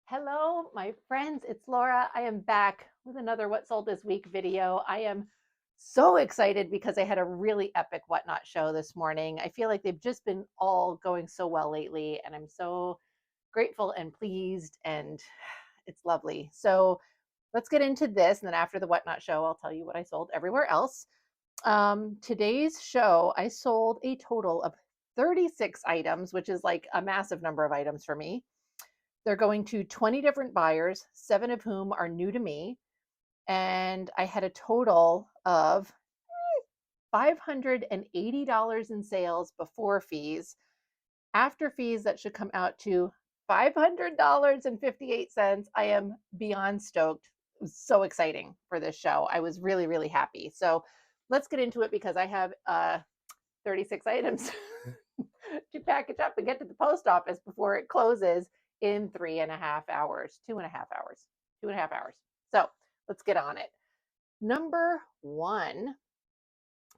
Hello, my friends. It's Laura. I am back with another What Sold This Week video. I am so excited because I had a really epic Whatnot show this morning. I feel like they've just been all going so well lately, and I'm so grateful and pleased, and it's lovely. So let's get into this. And then after the Whatnot show, I'll tell you what I sold everywhere else. Today's show, I sold a total of 36 items, which is like a massive number of items for me. They're going to 20 different buyers, 7 of whom are new to me. And I had a total of $580 in sales before fees. After fees, that should come out to $500.58. I am beyond stoked. It was so exciting for this show. I was really, really happy. So let's get into it because I have 36 items to package up and get to the post office before it closes in 3.5 hours, 2.5 hours, 2.5 hours. So let's get on it. Number one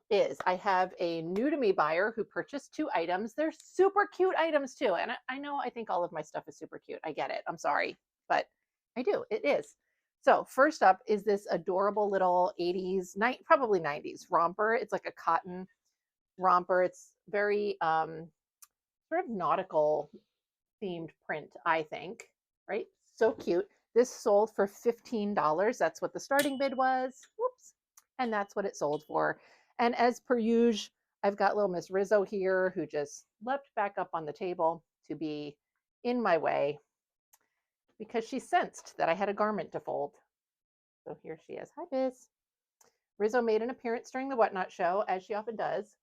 is I have a new to me buyer who purchased 2 items. They're super cute items too. And I know I think all of my stuff is super cute. I get it. I'm sorry, but I do. It is. So first up is this adorable little 80s, probably 90s romper. It's like a cotton romper. It's very sort of nautical themed print, I think, right? So cute. This sold for $15. That's what the starting bid was. Whoops. And that's what it sold for. And as per usual, I've got little Miss Rizzo here who just leapt back up on the table to be in my way because she sensed that I had a garment to fold. So here she is. Hi, Biz. Rizzo made an appearance during the Whatnot show, as she often does.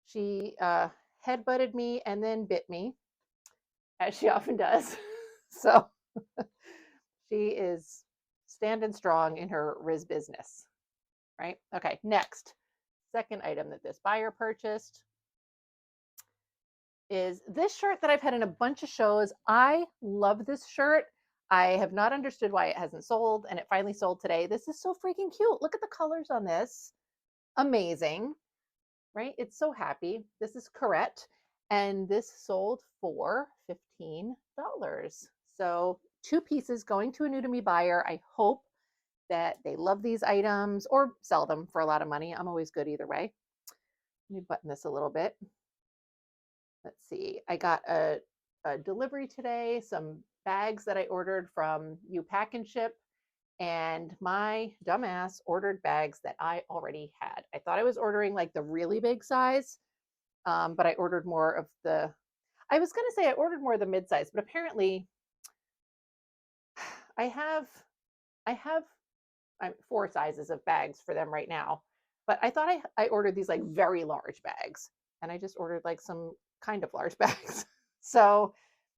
She head-butted me and then bit me, as she often does. So she is standing strong in her Riz business, right? Okay, next. Second item that this buyer purchased is this shirt that I've had in a bunch of shows. I love this shirt. I have not understood why it hasn't sold, and it finally sold today. This is so freaking cute. Look at the colors on this. Amazing, right? It's so happy. This is correct. And this sold for $15. So 2 pieces going to a new to me buyer. I hope that they love these items or sell them for a lot of money. I'm always good either way. Let me button this a little bit. Let's see. I got a delivery today, some bags that I ordered from You Pack and Ship, and my dumbass ordered bags that I already had. I thought I was ordering like the really big size, but I ordered more of the. I was going to say I ordered more of the mid-size, but apparently I have I have 4 sizes of bags for them right now. But I thought I ordered these like very large bags, and I just ordered like some kind of large bags. So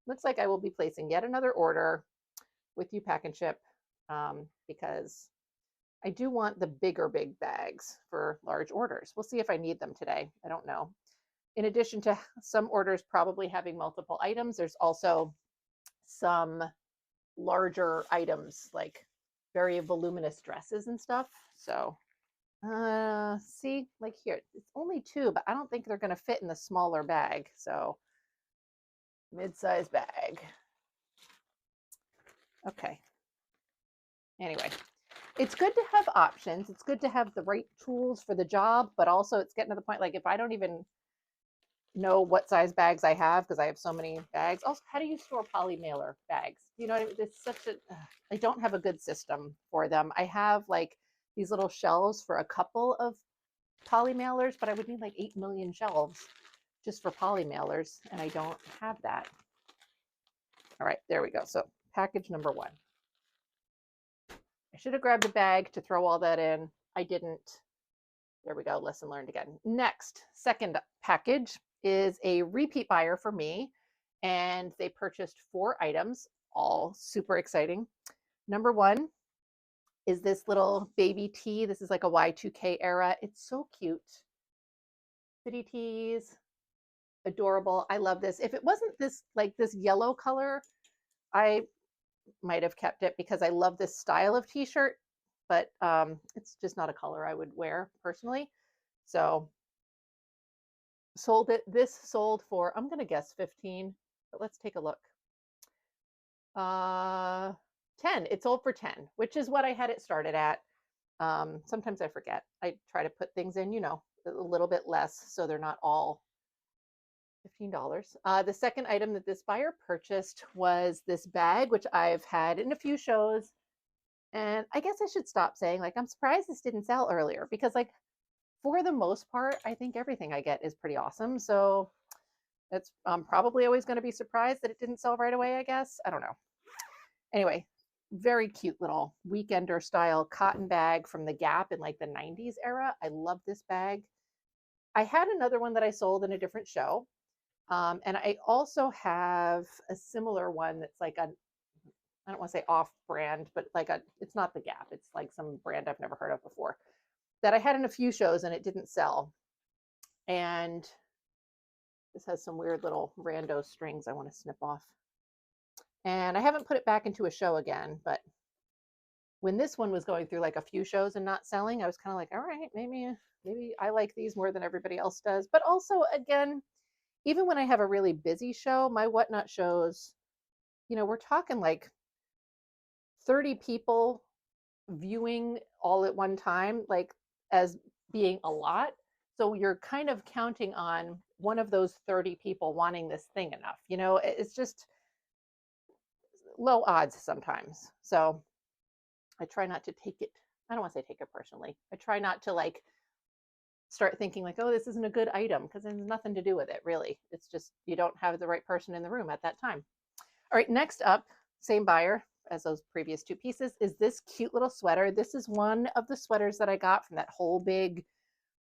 looks like I will be placing yet another order with You Pack and Ship because I do want the big bags for large orders. We'll see if I need them today. I don't know. In addition to some orders probably having multiple items, there's also some larger items like very voluminous dresses and stuff. So see, like here, it's only 2, but I don't think they're going to fit in the smaller bag. So mid-size bag. Okay. Anyway, it's good to have options. It's good to have the right tools for the job, but also it's getting to the point like if I don't even know what size bags I have because I have so many bags. Also, how do you store poly mailer bags? You know what I mean? It's such a, I don't have a good system for them. I have like these little shelves for a couple of poly mailers, but I would need like 8 million shelves just for poly mailers, and I don't have that. All right, there we go. So package number 1. I should have grabbed a bag to throw all that in. I didn't. There we go. Lesson learned again. Next, second package is a repeat buyer for me, and they purchased 4 items, all super exciting. Number 1 is this little baby tee. This is like a Y2K era. It's so cute. City tees, adorable. I love this. If it wasn't this like this yellow color, I might have kept it because I love this style of t-shirt, but it's just not a color I would wear personally. So sold it. This sold for, I'm going to guess 15, but let's take a look. Uh, 10. It sold for 10, which is what I had it started at. Sometimes I forget. I try to put things in, a little bit less so they're not all $15. The second item that this buyer purchased was this bag, which I've had in a few shows. And I guess I should stop saying, like, I'm surprised this didn't sell earlier because, like, for the most part, I think everything I get is pretty awesome. So it's probably always going to be surprised that it didn't sell right away, I guess. I don't know. Anyway, very cute little weekender style cotton bag from the Gap in like the 90s era. I love this bag. I had another one that I sold in a different show. And I also have a similar one that's like I don't want to say off brand, but it's not the Gap. It's like some brand I've never heard of before that I had in a few shows and it didn't sell. And this has some weird little rando strings I want to snip off. And I haven't put it back into a show again, but when this one was going through like a few shows and not selling, I was kind of like, all right, maybe I like these more than everybody else does. But also, again, even when I have a really busy show, my whatnot shows, we're talking like 30 people viewing all at one time, like as being a lot. So you're kind of counting on one of those 30 people wanting this thing enough. It's just low odds sometimes. So I try not to take it. I don't want to say take it personally. I try not to like start thinking like, oh, this isn't a good item because there's nothing to do with it, really. It's just you don't have the right person in the room at that time. All right, next up, same buyer as those previous two pieces, is this cute little sweater. This is one of the sweaters that I got from that whole big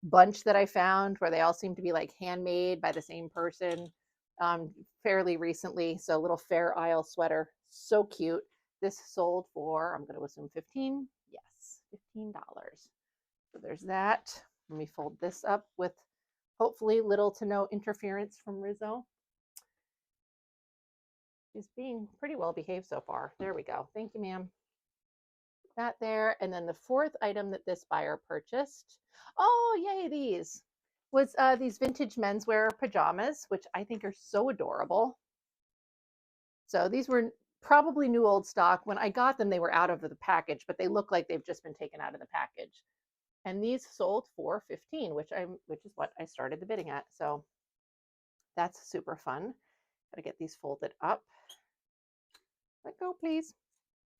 bunch that I found where they all seem to be like handmade by the same person fairly recently. So a little Fair Isle sweater. So cute. This sold for, I'm going to assume 15. Yes, $15. So there's that. Let me fold this up with hopefully little to no interference from Rizzo. She's being pretty well behaved so far. There we go. Thank you, ma'am. That there. And then the fourth item that this buyer purchased, oh, yay, these, was these vintage menswear pajamas, which I think are so adorable. So these were probably new old stock. When I got them, they were out of the package, but they look like they've just been taken out of the package. And these sold for 15, which is what I started the bidding at. So that's super fun. Gotta get these folded up. Let go, please.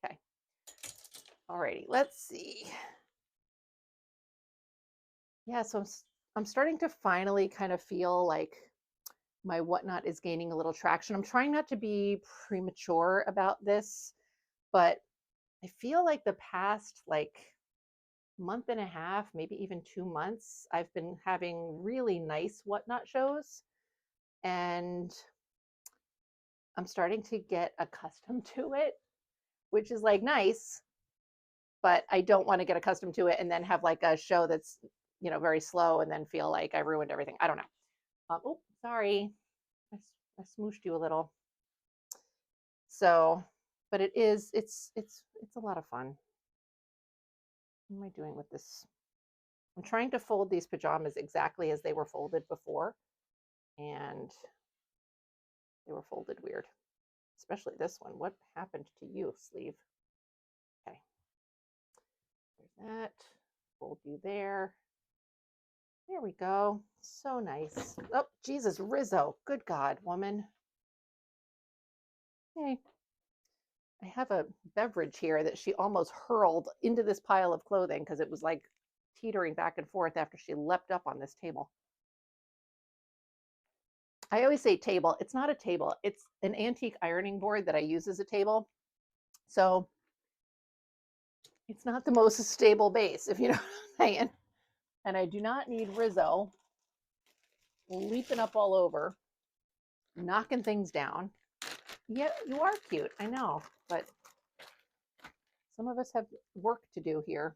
Okay. Alrighty, let's see. Yeah, so I'm starting to finally kind of feel like my whatnot is gaining a little traction. I'm trying not to be premature about this, but I feel like the past like month and a half, maybe even 2 months, I've been having really nice whatnot shows. And I'm starting to get accustomed to it, which is like nice, but I don't want to get accustomed to it and then have like a show that's, very slow and then feel like I ruined everything. I don't know. Oh, sorry. I smooshed you a little. So, but it's a lot of fun. What am I doing with this? I'm trying to fold these pajamas exactly as they were folded before, and they were folded weird, especially this one. What happened to you, sleeve? Okay, there's that. Fold you there. There we go. So nice. Oh, Jesus, Rizzo. Good God, woman. Hey, I have a beverage here that she almost hurled into this pile of clothing because it was like teetering back and forth after she leapt up on this table. I always say table. It's not a table. It's an antique ironing board that I use as a table. So it's not the most stable base, if you know what I'm saying. And I do not need Rizzo leaping up all over, knocking things down. Yeah, you are cute. I know, but some of us have work to do here.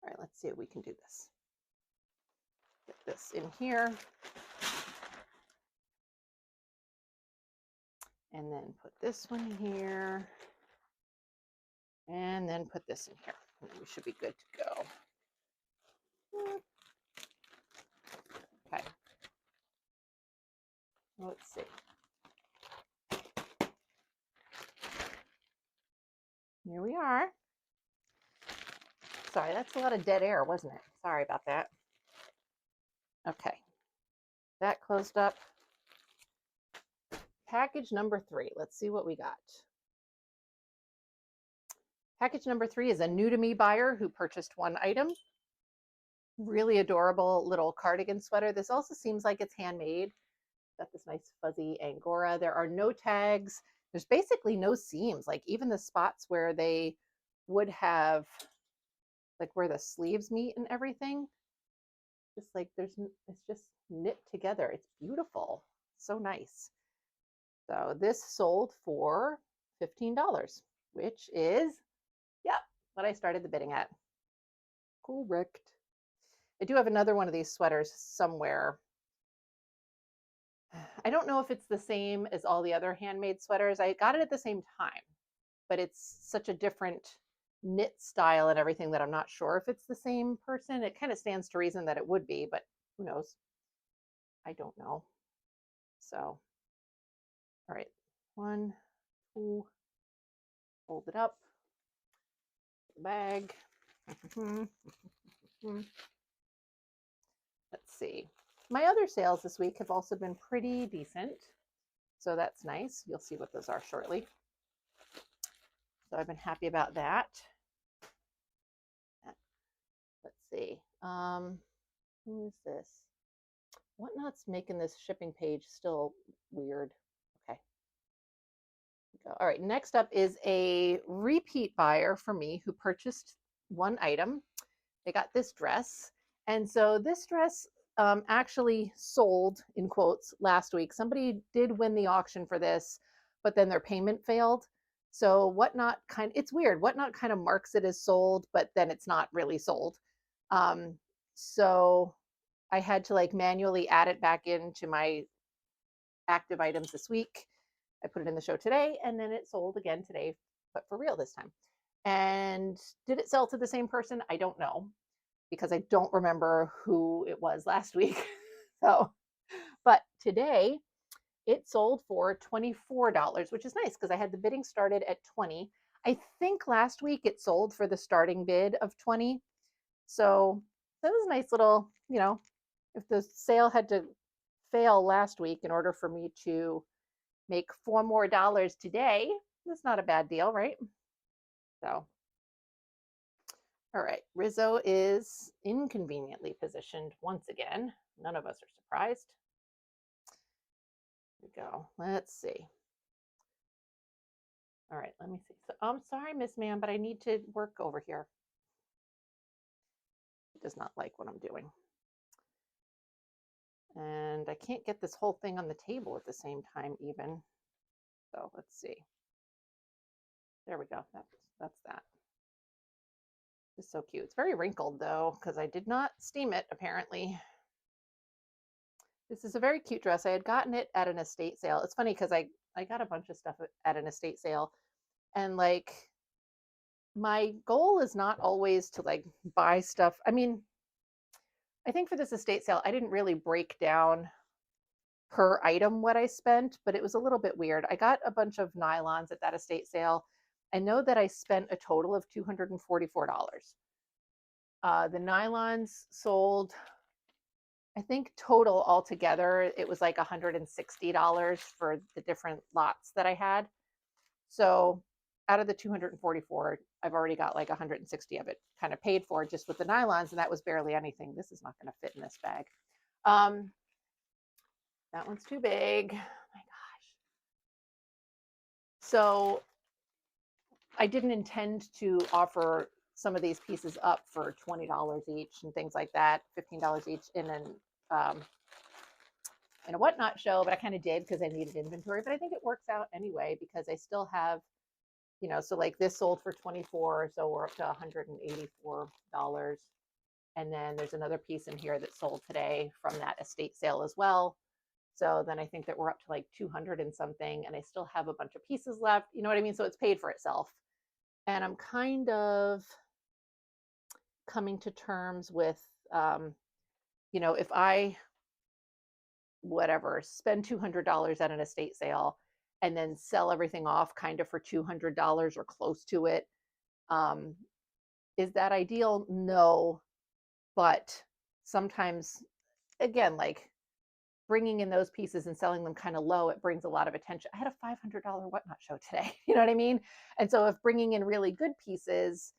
All right, let's see if we can do this. Get this in here. And then put this one here. And then put this in here. And we should be good to go. Okay. Let's see. here we are. Sorry, that's a lot of dead air, wasn't it? Sorry about that. Okay, that closed up. Package number 3. Let's see what we got. Package number 3 is a new to me buyer who purchased one item. Really adorable little cardigan sweater. This also seems like it's handmade. Got this nice fuzzy Angora. There are no tags. There's basically no seams. Like even the spots where they would have, like where the sleeves meet and everything, just like it's just knit together. It's beautiful. So nice. So this sold for $15, which is, yeah, what I started the bidding at. Correct. I do have another one of these sweaters somewhere. I don't know if it's the same as all the other handmade sweaters. I got it at the same time, but it's such a different knit style and everything that I'm not sure if it's the same person. It kind of stands to reason that it would be, but who knows? I don't know. So, all right, 1, 2, fold it up, bag. Let's see. My other sales this week have also been pretty decent, so that's nice. You'll see what those are shortly. So I've been happy about that. Let's see. Who is this? Whatnot's making this shipping page still weird. Okay. All right, next up is a repeat buyer for me who purchased one item. They got this dress. And so this dress actually sold, in quotes, last week. Somebody did win the auction for this, but then their payment failed. So Whatnot it's weird. Whatnot kind of marks it as sold, but then it's not really sold. So I had to like manually add it back into my active items this week. I put it in the show today, and then it sold again today, but for real this time. And did it sell to the same person? I don't know, because I don't remember who it was last week. So, but today it sold for $24, which is nice because I had the bidding started at 20. I think last week it sold for the starting bid of 20. So that was a nice little, if the sale had to fail last week in order for me to make $4 more today, that's not a bad deal, right? So, all right, Rizzo is inconveniently positioned once again. None of us are surprised. Here we go. Let's see. All right, let me see. So I'm sorry, Miss Ma'am, but I need to work over here. It does not like what I'm doing. And I can't get this whole thing on the table at the same time even. So let's see. There we go. That's that. It's so cute. It's very wrinkled though, because I did not steam it apparently. This is a very cute dress. I had gotten it at an estate sale. It's funny because I got a bunch of stuff at an estate sale, and like my goal is not always to like buy stuff. I mean, I think for this estate sale, I didn't really break down per item what I spent, but it was a little bit weird. I got a bunch of nylons at that estate sale. I know that I spent a total of $244. The nylons sold, I think total altogether, it was like $160 for the different lots that I had. So out of the 244, I've already got like 160 of it kind of paid for just with the nylons, and that was barely anything. This is not going to fit in this bag. That one's too big. Oh my gosh. So I didn't intend to offer some of these pieces up for $20 each and things like that, $15 each in a Whatnot show, but I kind of did because I needed inventory. But I think it works out anyway because I still have, so like this sold for 24, so we're up to $184. And then there's another piece in here that sold today from that estate sale as well. So then I think that we're up to like 200 and something, and I still have a bunch of pieces left. You know what I mean? So it's paid for itself. And I'm kind of coming to terms with, if I, spend $200 at an estate sale and then sell everything off kind of for $200 or close to it, Is that ideal? No, but sometimes, again, like bringing in those pieces and selling them kind of low, it brings a lot of attention. I had a $500 whatnot show today. You know what I mean? And so if bringing in really good pieces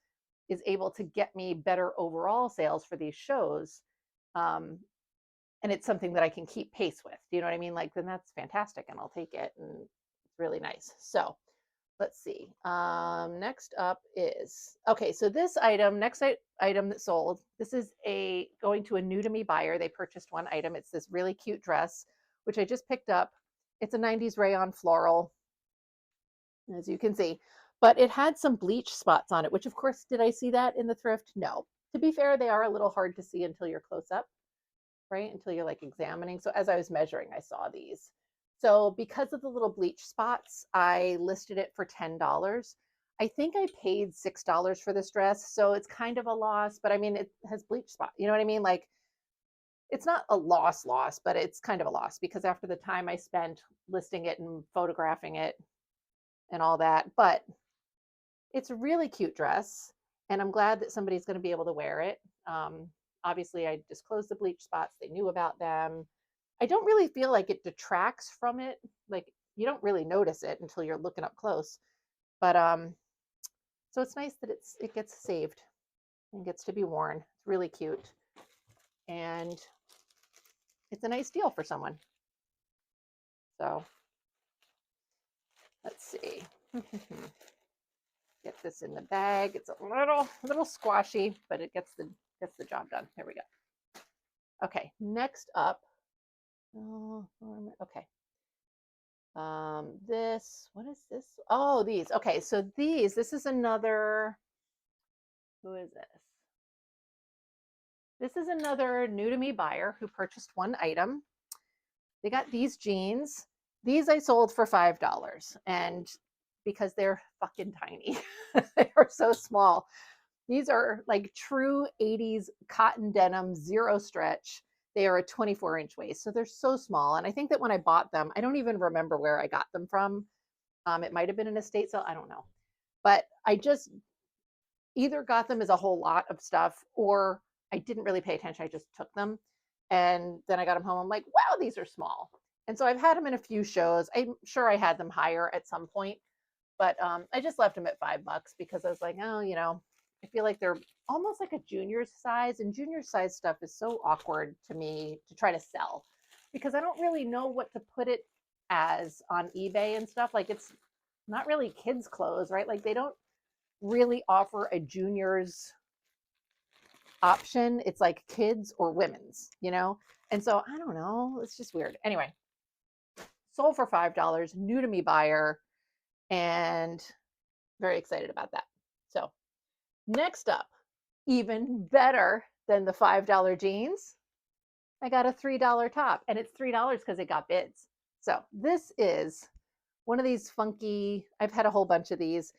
is able to get me better overall sales for these shows, um, and it's something that I can keep pace with, do you know what I mean? Like, then that's fantastic and I'll take it. And it's really nice. So let's see. Next up is, okay, so this item, next item that sold, this is going to a new to me buyer. They purchased one item. It's this really cute dress, which I just picked up. It's a 90s rayon floral, as you can see, but it had some bleach spots on it, which of course, did I see that in the thrift? No. To be fair, they are a little hard to see until you're close up, right? Until you're like examining. So as I was measuring, I saw these. So because of the little bleach spots, I listed it for $10. I think I paid $6 for this dress. So it's kind of a loss, but I mean, it has bleach spot. You know what I mean? Like, it's not a loss, but it's kind of a loss because after the time I spent listing it and photographing it and all that, but it's a really cute dress. And I'm glad that somebody's going to be able to wear it. Obviously, I disclosed the bleach spots. They knew about them. I don't really feel like it detracts from it. Like, you don't really notice it until you're looking up close. But so it's nice that it gets saved and gets to be worn. It's really cute. And it's a nice deal for someone. So let's see. Get this in the bag. It's a little squashy, but it gets the job done. Here we go. Okay, next up. Okay. What is this? Oh, these. Okay, so this is another, who is this? This is another new to me buyer who purchased one item. They got these jeans. These I sold for $5, and because they're fucking tiny, they are so small. These are like true 80s cotton denim, zero stretch. They are a 24-inch waist, so they're so small. And I think that when I bought them, I don't even remember where I got them from. It might have been an estate sale, I don't know. But I just either got them as a whole lot of stuff, or I didn't really pay attention. I just took them. And then I got them home. I'm like, wow, these are small. And so I've had them in a few shows. I'm sure I had them higher at some point, but I just left them at $5 because I was like, oh, I feel like they're almost like a junior's size, and junior size stuff is so awkward to me to try to sell because I don't really know what to put it as on eBay and stuff. Like, it's not really kids' clothes, right? Like, they don't really offer a junior's option. It's like kids or women's, And so I don't know. It's just weird. Anyway, sold for $5, new to me buyer, and very excited about that. So next up, even better than the $5 jeans, I got a $3 top, and it's $3 because it got bids. So this is one of these funky, I've had a whole bunch of these.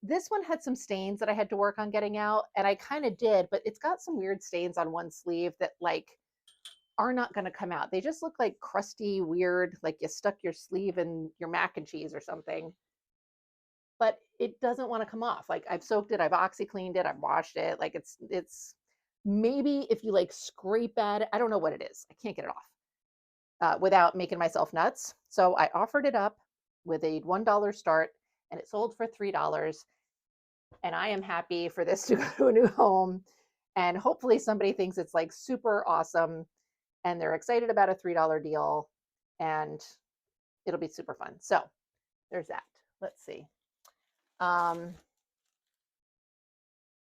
This one had some stains that I had to work on getting out, and I kind of did, but it's got some weird stains on one sleeve that like are not going to come out. They just look like crusty, weird, like you stuck your sleeve in your mac and cheese or something. But it doesn't want to come off. Like, I've soaked it, I've OxyCleaned it, I've washed it. Like, it's maybe if you like scrape at it, I don't know what it is. I can't get it off without making myself nuts. So I offered it up with a $1 start, and it sold for $3. And I am happy for this to go to a new home. And hopefully somebody thinks it's like super awesome and they're excited about a $3 deal, and it'll be super fun. So there's that. Let's see.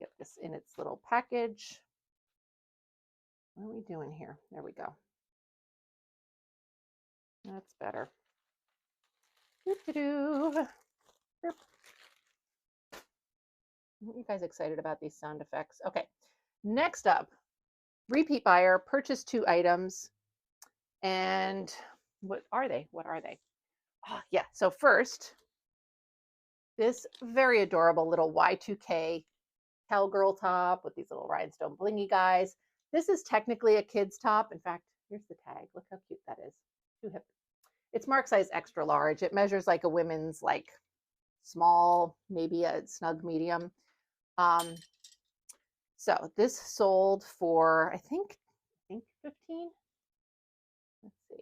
Get this in its little package. What are we doing here? There we go. That's better. Doo-doo-doo. You guys excited about these sound effects? Okay. Next up, repeat buyer purchased 2 items. And what are they? Oh, yeah. So first, this very adorable little Y2K cowgirl top with these little rhinestone blingy guys. This is technically a kid's top. In fact, here's the tag. Look how cute that is. Too hip. It's mark size extra large. It measures like a women's like small, maybe a snug medium. Um, so this sold for, I think 15. Let's see.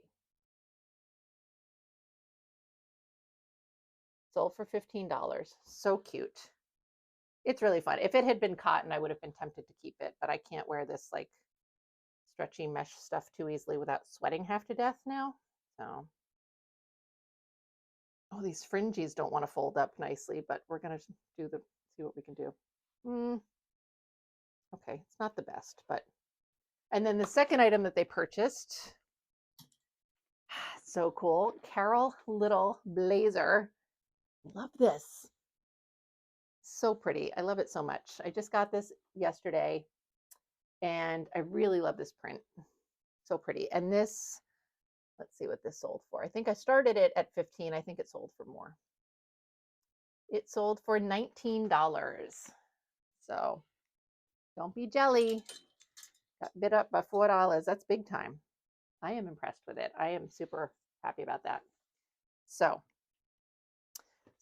Sold for $15. So cute. It's really fun. If it had been cotton, I would have been tempted to keep it, but I can't wear this like stretchy mesh stuff too easily without sweating half to death now. So, oh, these fringes don't want to fold up nicely, but we're gonna see what we can do. Mm, okay, it's not the best, but and then the second item that they purchased, so cool, Carol Little blazer. Love this. So pretty. I love it so much. I just got this yesterday and I really love this print. So pretty. And this, let's see what this sold for. I think I started it at 15. I think it sold for more. It sold for $19. So don't be jelly. Got bid up by $4. That's big time. I am impressed with it. I am super happy about that. So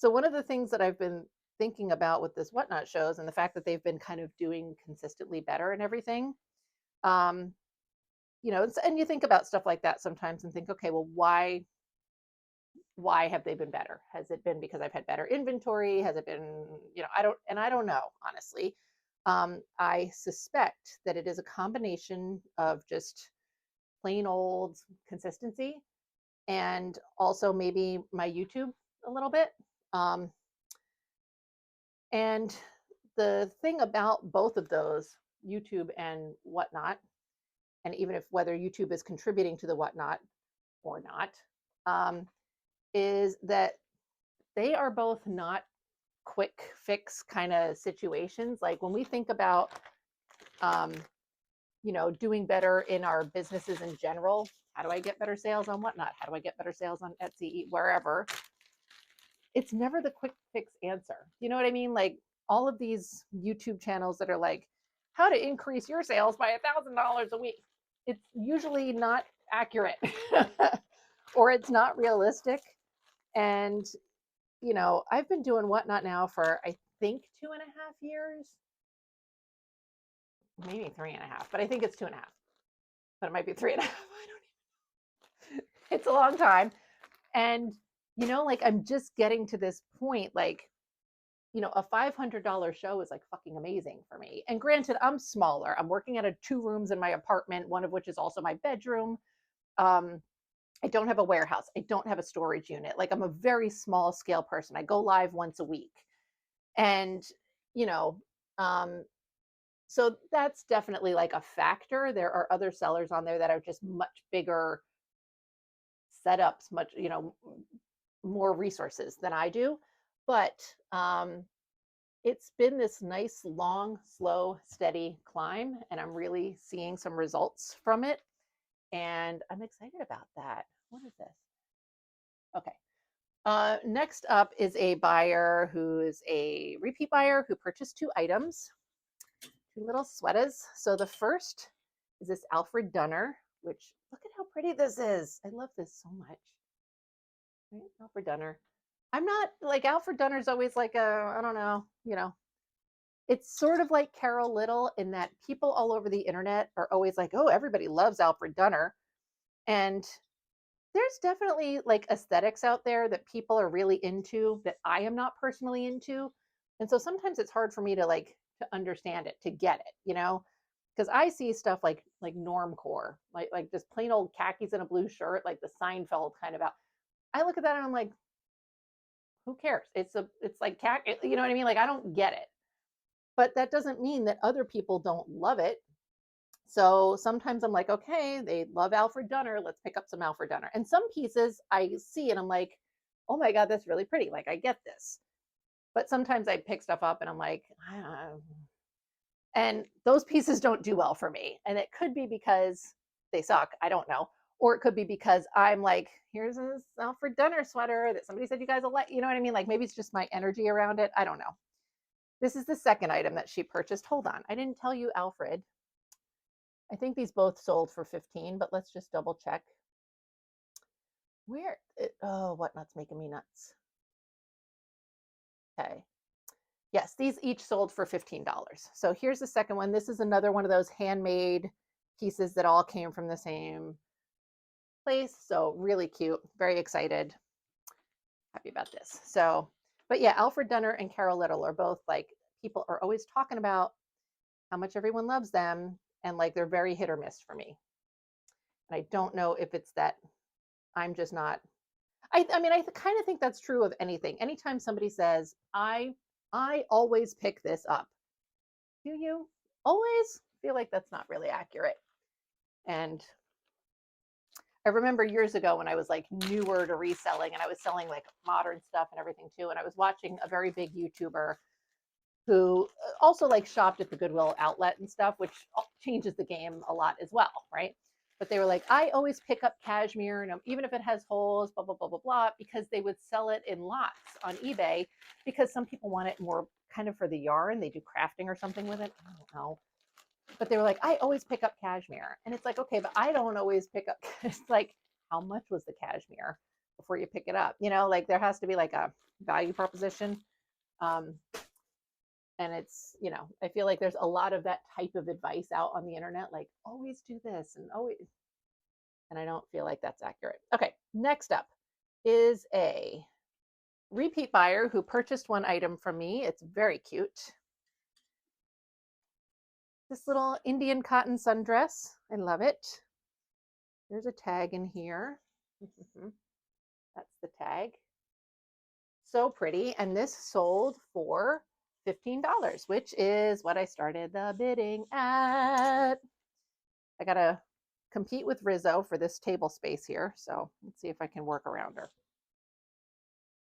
one of the things that I've been thinking about with this Whatnot shows and the fact that they've been kind of doing consistently better and everything, you know, and you think about stuff like that sometimes and think, okay, well, why have they been better? Has it been because I've had better inventory? Has it been, you know, I don't know, honestly. I suspect that it is a combination of just plain old consistency and also maybe my YouTube a little bit. And the thing about both of those, YouTube and Whatnot, and even if whether YouTube is contributing to the Whatnot or not, is that they are both not quick fix kind of situations. Like when we think about, you know, doing better in our businesses in general, how do I get better sales on Whatnot? How do I get better sales on Etsy, wherever? It's never the quick fix answer. You know what I mean? Like all of these YouTube channels that are like, how to increase your sales by $1,000 a week. It's usually not accurate or it's not realistic. And, you know, I've been doing Whatnot now for, I think, 2.5 years, maybe 3.5, but I think it's 2.5, but it might be 3.5. I don't even, it's a long time. And, you know, like I'm just getting to this point, like, you know, a $500 show is like fucking amazing for me. And granted, I'm smaller. I'm working out of 2 rooms in my apartment, one of which is also my bedroom. I don't have a warehouse. I don't have a storage unit. Like I'm a very small scale person. I go live once a week. And, you know, so that's definitely like a factor. There are other sellers on there that are just much bigger setups, much, you know, more resources than I do. But it's been this nice, long, slow, steady climb, and I'm really seeing some results from it. And I'm excited about that. What is this? Okay. Next up is a buyer who is a repeat buyer who purchased 2 items, 2 little sweaters. So the first is this Alfred Dunner, which look at how pretty this is. I love this so much. Right? Alfred Dunner. I'm not like Alfred Dunner's always like a, I don't know, you know, it's sort of like Carol Little in that people all over the internet are always like, oh, everybody loves Alfred Dunner. And there's definitely like aesthetics out there that people are really into that I am not personally into. And so sometimes it's hard for me to like to understand it, to get it, you know? Because I see stuff like normcore, like just plain old khakis and a blue shirt, like the Seinfeld kind of out. I look at that and I'm like, who cares? It's like khaki, you know what I mean? Like I don't get it. But that doesn't mean that other people don't love it. So sometimes I'm like, okay, they love Alfred Dunner. Let's pick up some Alfred Dunner. And some pieces I see and I'm like, oh my God, that's really pretty. Like I get this. But sometimes I pick stuff up and I'm like, and those pieces don't do well for me. And it could be because they suck. I don't know. Or it could be because I'm like, here's this Alfred Dunner sweater that somebody said you guys will like, you know what I mean? Like maybe it's just my energy around it. I don't know. This is the second item that she purchased. Hold on. I didn't tell you Alfred. I think these both sold for 15, but let's just double check. Where? Oh, Whatnot's making me nuts. Okay. Yes, these each sold for $15. So here's the second one. This is another one of those handmade pieces that all came from the same place. So really cute. Very excited. Happy about this. So, but yeah, Alfred Dunner and Carol Little are both like, people are always talking about how much everyone loves them, and like they're very hit or miss for me. And I don't know if it's that I'm just not. I mean, I kind of think that's true of anything. Anytime somebody says, I always pick this up. Do you always? Feel like that's not really accurate. And I remember years ago when I was like newer to reselling and I was selling like modern stuff and everything too. And I was watching a very big YouTuber who also like shopped at the Goodwill outlet and stuff, which changes the game a lot as well, right? But they were like, I always pick up cashmere, and even if it has holes, blah, blah, blah, blah, blah, because they would sell it in lots on eBay because some people want it more kind of for the yarn. They do crafting or something with it. I don't know. But they were like, I always pick up cashmere. And it's like, okay, but I don't always pick up. It's like, how much was the cashmere before you pick it up? You know, like there has to be like a value proposition. Um, and it's, you know, I feel like there's a lot of that type of advice out on the internet, like always do this and always, and I don't feel like that's accurate. Okay, next up is a repeat buyer who purchased one item from me. It's very cute. This little Indian cotton sundress. I love it. There's a tag in here. That's the tag. So pretty. And this sold for $15, which is what I started the bidding at. I got to compete with Rizzo for this table space here. So let's see if I can work around her.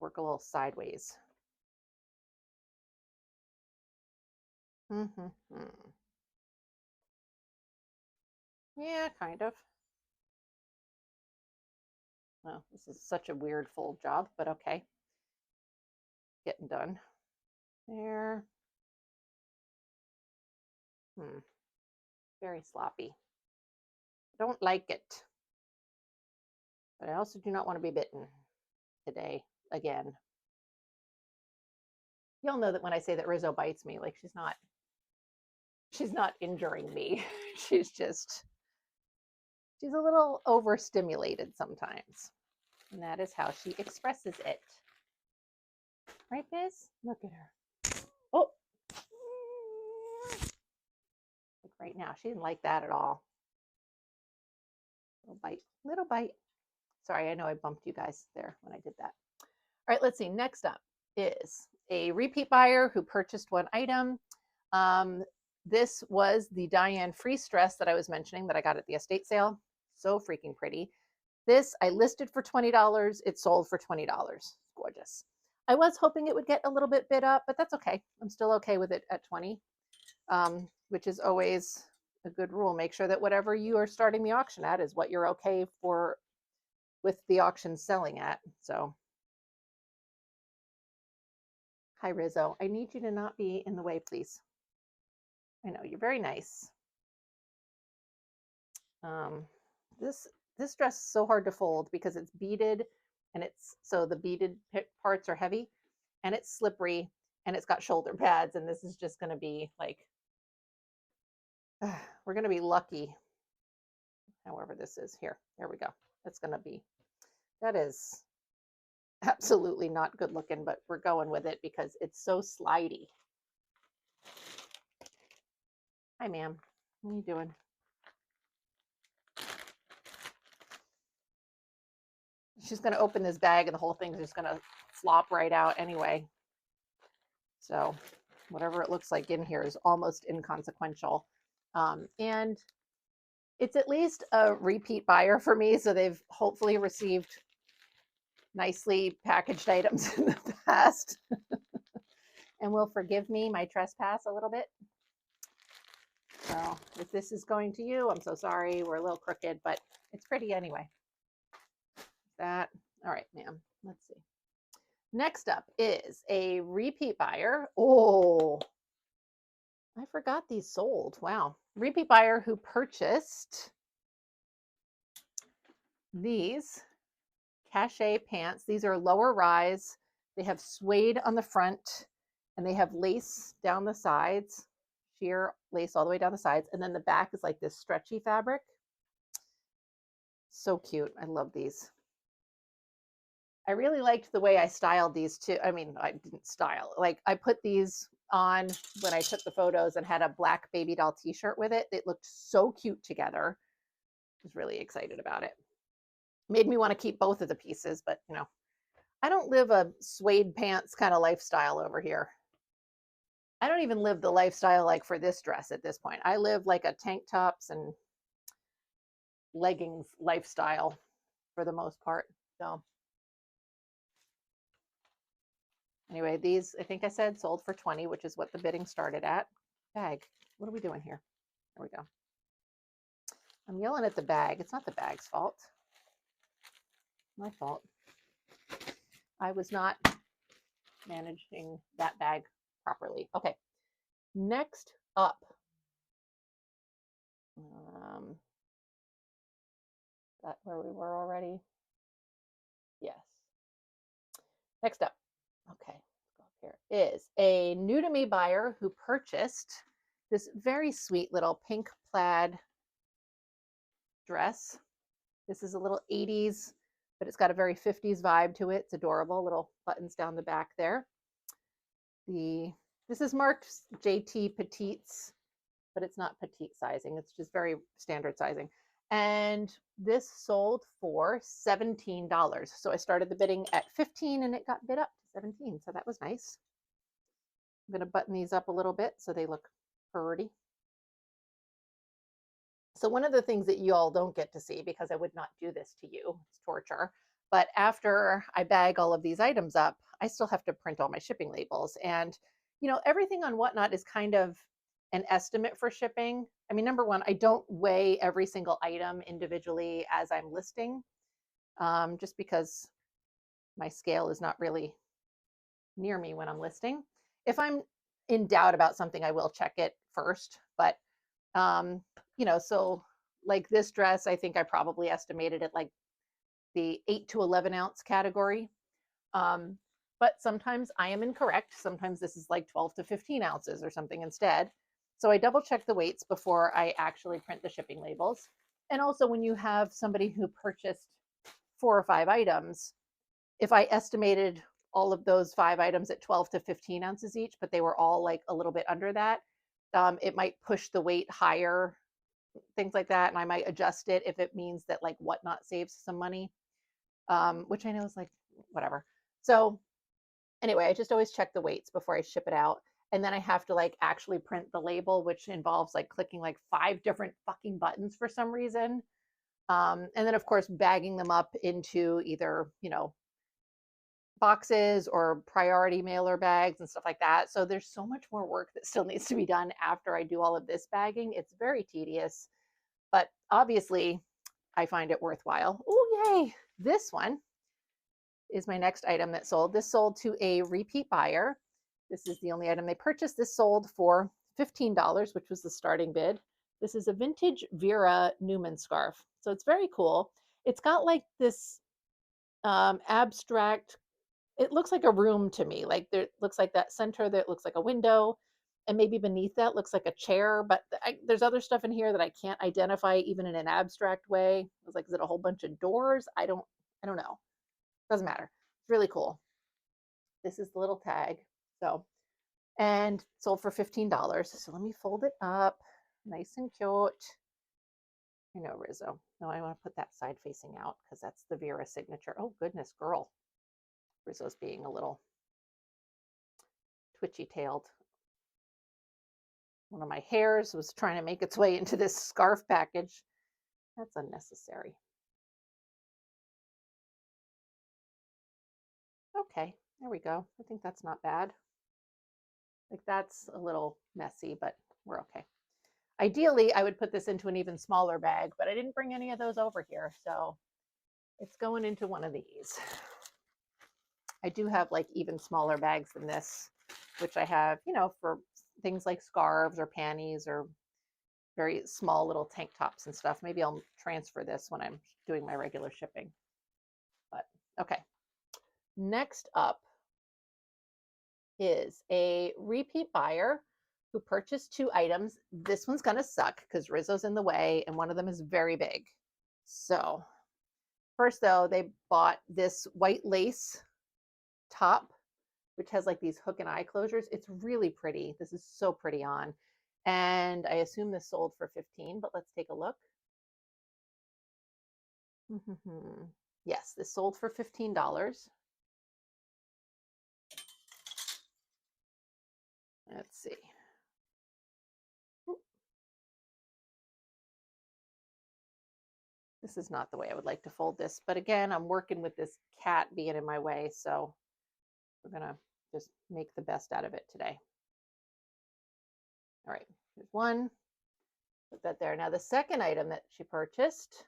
Work a little sideways. Yeah, kind of. Well, this is such a weird fold job, but okay. Getting done. There. Very sloppy. Don't like it. But I also do not want to be bitten today again. You'll know that when I say that Rizzo bites me, like she's not injuring me. she's a little overstimulated sometimes. And that is how she expresses it. Right, Biz? Look at her. Oh. Like right now, she didn't like that at all. Little bite, little bite. Sorry, I know I bumped you guys there when I did that. All right, let's see. Next up is a repeat buyer who purchased one item. This was the Diane Freeze dress that I was mentioning that I got at the estate sale. So freaking pretty. This I listed for $20. It sold for $20. Gorgeous. I was hoping it would get a little bit bid up, but that's okay. I'm still okay with it at 20, which is always a good rule. Make sure that whatever you are starting the auction at is what you're okay for with the auction selling at. So, hi Rizzo, I need you to not be in the way, please. I know you're very nice. This dress is so hard to fold because it's beaded, and it's so the beaded parts are heavy, and it's slippery, and it's got shoulder pads, and this is just going to be like we're going to be lucky. However, this is here. There we go. That's going to be, that is absolutely not good looking, but we're going with it because it's so slidey. Hi, ma'am. What are you doing? She's going to open this bag and the whole thing's just going to flop right out anyway. So whatever it looks like in here is almost inconsequential. And it's at least a repeat buyer for me. So they've hopefully received nicely packaged items in the past and will forgive me my trespass a little bit. So if this is going to you, I'm so sorry. We're a little crooked, but it's pretty anyway. That, all right, ma'am. Let's see. Next up is a repeat buyer. Oh, I forgot these sold. Wow. Repeat buyer who purchased these cachet pants. These are lower rise. They have suede on the front and they have lace down the sides, sheer lace all the way down the sides. And then the back is like this stretchy fabric. So cute. I love these. I really liked the way I styled these too. I mean, I didn't style, like I put these on when I took the photos and had a black baby doll t-shirt with it. It looked so cute together. I was really excited about it. Made me want to keep both of the pieces, but you know, I don't live a suede pants kind of lifestyle over here. I don't even live the lifestyle like for this dress at this point. I live like a tank tops and leggings lifestyle for the most part. So anyway, these, I think I said sold for 20, which is what the bidding started at. Bag. What are we doing here? There we go. I'm yelling at the bag. It's not the bag's fault. My fault. I was not managing that bag properly. Okay. Next up. That where we were already? Yes. Next up. Okay. Let's go up here. Is a new to me buyer who purchased this very sweet little pink plaid dress. This is a little 80s, but it's got a very 50s vibe to it. It's adorable. Little buttons down the back there. This is marked JT Petites, but it's not petite sizing. It's just very standard sizing. And this sold for $17. So I started the bidding at 15 and it got bid up to 17. So that was nice. I'm going to button these up a little bit so they look pretty. So one of the things that you all don't get to see, because I would not do this to you, it's torture, but after I bag all of these items up, I still have to print all my shipping labels. And, you know, everything on Whatnot is kind of an estimate for shipping. I mean, number one, I don't weigh every single item individually as I'm listing, just because my scale is not really near me when I'm listing. If I'm in doubt about something, I will check it first, but you know, so like this dress, I think I probably estimated it like the 8 to 11 ounce category. But sometimes I am incorrect. Sometimes this is like 12 to 15 ounces or something instead. So I double check the weights before I actually print the shipping labels. And also when you have somebody who purchased 4 or 5 items, if I estimated all of those 5 items at 12 to 15 ounces each, but they were all like a little bit under that, it might push the weight higher, things like that. And I might adjust it if it means that like Whatnot saves some money, which I know is like whatever. So anyway, I just always check the weights before I ship it out. And then I have to like actually print the label, which involves like clicking like 5 different fucking buttons for some reason. And then of course, bagging them up into either, you know, boxes or priority mailer bags and stuff like that. So there's so much more work that still needs to be done after I do all of this bagging. It's very tedious, but obviously I find it worthwhile. Oh, yay. This one is my next item that sold. This sold to a repeat buyer. This is the only item they purchased. This sold for $15, which was the starting bid. This is a vintage Vera Newman scarf. So it's very cool. It's got like this abstract, it looks like a room to me. Like there looks like that center that looks like a window, and maybe beneath that looks like a chair, but there's other stuff in here that I can't identify even in an abstract way. I was like, is it a whole bunch of doors? I don't know. Doesn't matter. It's really cool. This is the little tag. So, and sold for $15. So let me fold it up nice and cute. I know, Rizzo. No, I want to put that side facing out because that's the Vera signature. Oh, goodness, girl. Rizzo's being a little twitchy-tailed. One of my hairs was trying to make its way into this scarf package. That's unnecessary. Okay, there we go. I think that's not bad. Like that's a little messy, but we're okay. Ideally, I would put this into an even smaller bag, but I didn't bring any of those over here. So it's going into one of these. I do have like even smaller bags than this, which I have, you know, for things like scarves or panties or very small little tank tops and stuff. Maybe I'll transfer this when I'm doing my regular shipping. But okay. Next up, is a repeat buyer who purchased 2 items. This one's going to suck because Rizzo's in the way and one of them is very big. So first though, they bought this white lace top, which has like these hook and eye closures. It's really pretty. This is so pretty on. And I assume this sold for 15, but let's take a look. Yes, this sold for $15. Let's see. This is not the way I would like to fold this, but again, I'm working with this cat being in my way, so we're gonna just make the best out of it today. All right, here's one. Put that there. Now the second item that she purchased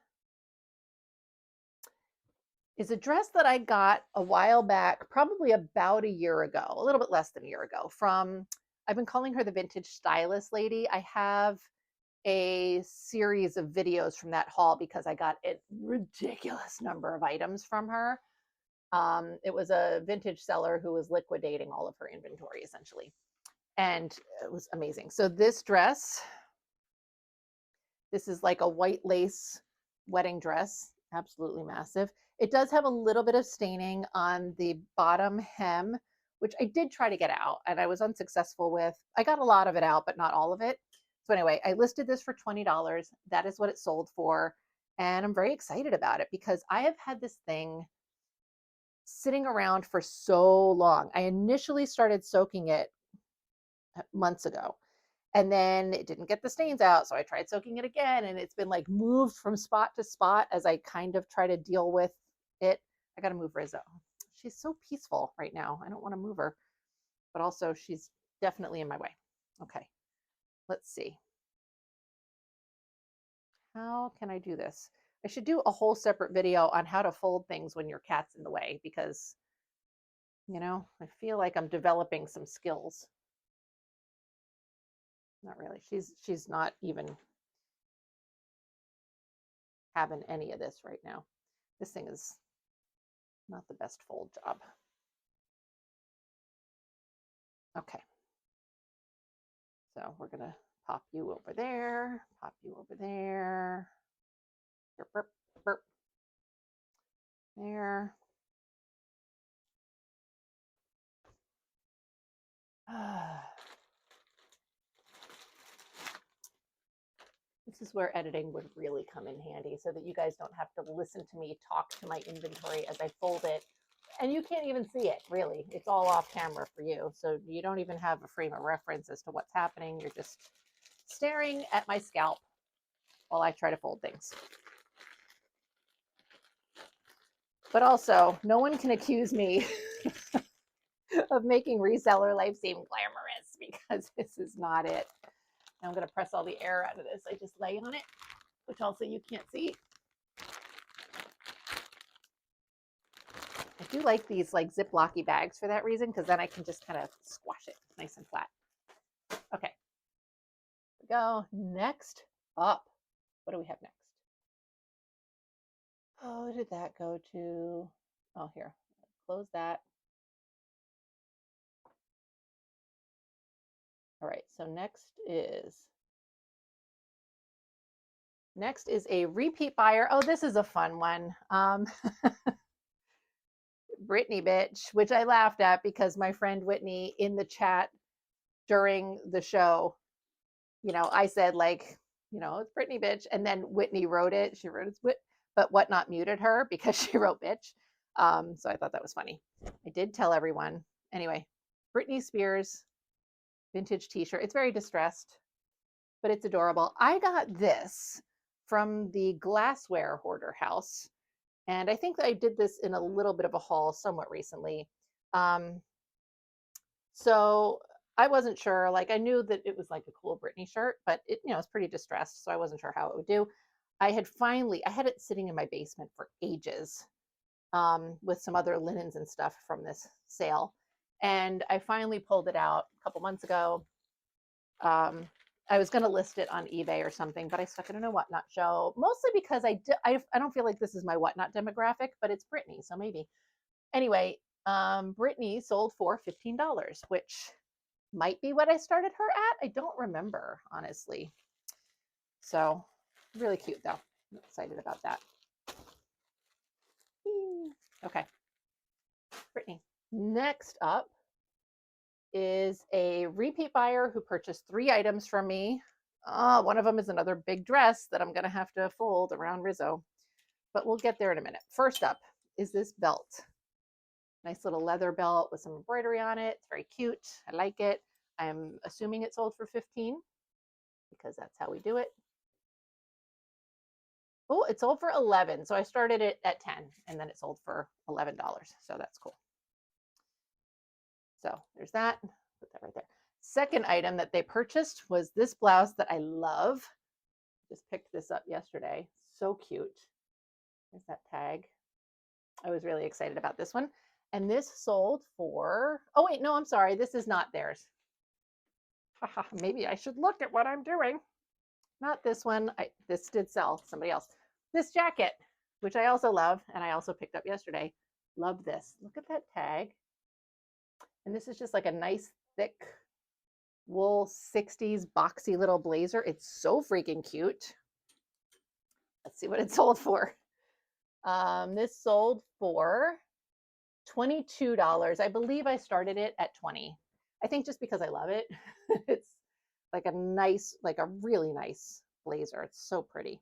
is a dress that I got a while back, probably about a year ago, a little bit less than a year ago, from, I've been calling her the vintage stylist lady. I have a series of videos from that haul because I got a ridiculous number of items from her. It was a vintage seller who was liquidating all of her inventory essentially. And it was amazing. So this dress, this is like a white lace wedding dress, absolutely massive. It does have a little bit of staining on the bottom hem, which I did try to get out and I was unsuccessful with. I got a lot of it out, but not all of it. So anyway, I listed this for $20. That is what it sold for. And I'm very excited about it because I have had this thing sitting around for so long. I initially started soaking it months ago and then it didn't get the stains out. So I tried soaking it again and it's been like moved from spot to spot as I kind of try to deal with it. I got to move Rizzo. She's so peaceful right now. I don't want to move her, but also she's definitely in my way. Okay, let's see. How can I do this? I should do a whole separate video on how to fold things when your cat's in the way because, you know, I feel like I'm developing some skills. Not really. She's not even having any of this right now. This thing is not the best fold job. Okay. So we're gonna pop you over there, pop you over there. Burp, burp, burp. There. This is where editing would really come in handy so that you guys don't have to listen to me talk to my inventory as I fold it. And you can't even see it, really. It's all off camera for you. So you don't even have a frame of reference as to what's happening. You're just staring at my scalp while I try to fold things. But also, no one can accuse me of making reseller life seem glamorous because this is not it. I'm going to press all the air out of this. I just lay on it, which also you can't see. I do like these like Ziploc-y bags for that reason because then I can just kind of squash it nice and flat. Okay, here we go. Next up, what do we have next? Oh, did that go to? Oh, here. Close that. All right, so next is a repeat buyer. Oh, this is a fun one. Brittany bitch, which I laughed at because my friend Whitney in the chat during the show, you know, I said like, you know, it's Brittany bitch. And then Whitney wrote it. She wrote it, but Whatnot muted her because she wrote bitch. So I thought that was funny. I did tell everyone. Anyway, Britney Spears vintage t-shirt. It's very distressed, but it's adorable. I got this from the glassware hoarder house. And I think that I did this in a little bit of a haul somewhat recently. So I wasn't sure, like I knew that it was like a cool Britney shirt, but it, you know, it's pretty distressed. So I wasn't sure how it would do. I had it sitting in my basement for ages with some other linens and stuff from this sale. And I finally pulled it out a couple months ago. I was going to list it on eBay or something, but I stuck it in a Whatnot show, mostly because I don't feel like this is my Whatnot demographic, but it's Britney, so maybe. Anyway, Brittany sold for $15, which might be what I started her at. I don't remember, honestly. So really cute though. I'm excited about that. Okay. Brittany. Next up is a repeat buyer who purchased 3 items from me. One of them is another big dress that I'm going to have to fold around Rizzo, but we'll get there in a minute. First up is this belt. Nice little leather belt with some embroidery on it. It's very cute. I like it. I'm assuming it sold for 15 because that's how we do it. Oh, it sold for 11. So I started it at 10 and then it sold for $11. So that's cool. So there's that. Put that right there. Second item that they purchased was this blouse that I love. Just picked this up yesterday. So cute. There's that tag. I was really excited about this one. And this sold for, oh wait, no, I'm sorry. This is not theirs. Maybe I should look at what I'm doing. Not this one. This did sell, somebody else. This jacket, which I also love, and I also picked up yesterday. Love this. Look at that tag. And this is just like a nice thick wool 60s boxy little blazer. It's so freaking cute. Let's see what it sold for. This sold for $22. I believe I started it at 20. I think just because I love it. It's like a nice, like a really nice blazer. It's so pretty.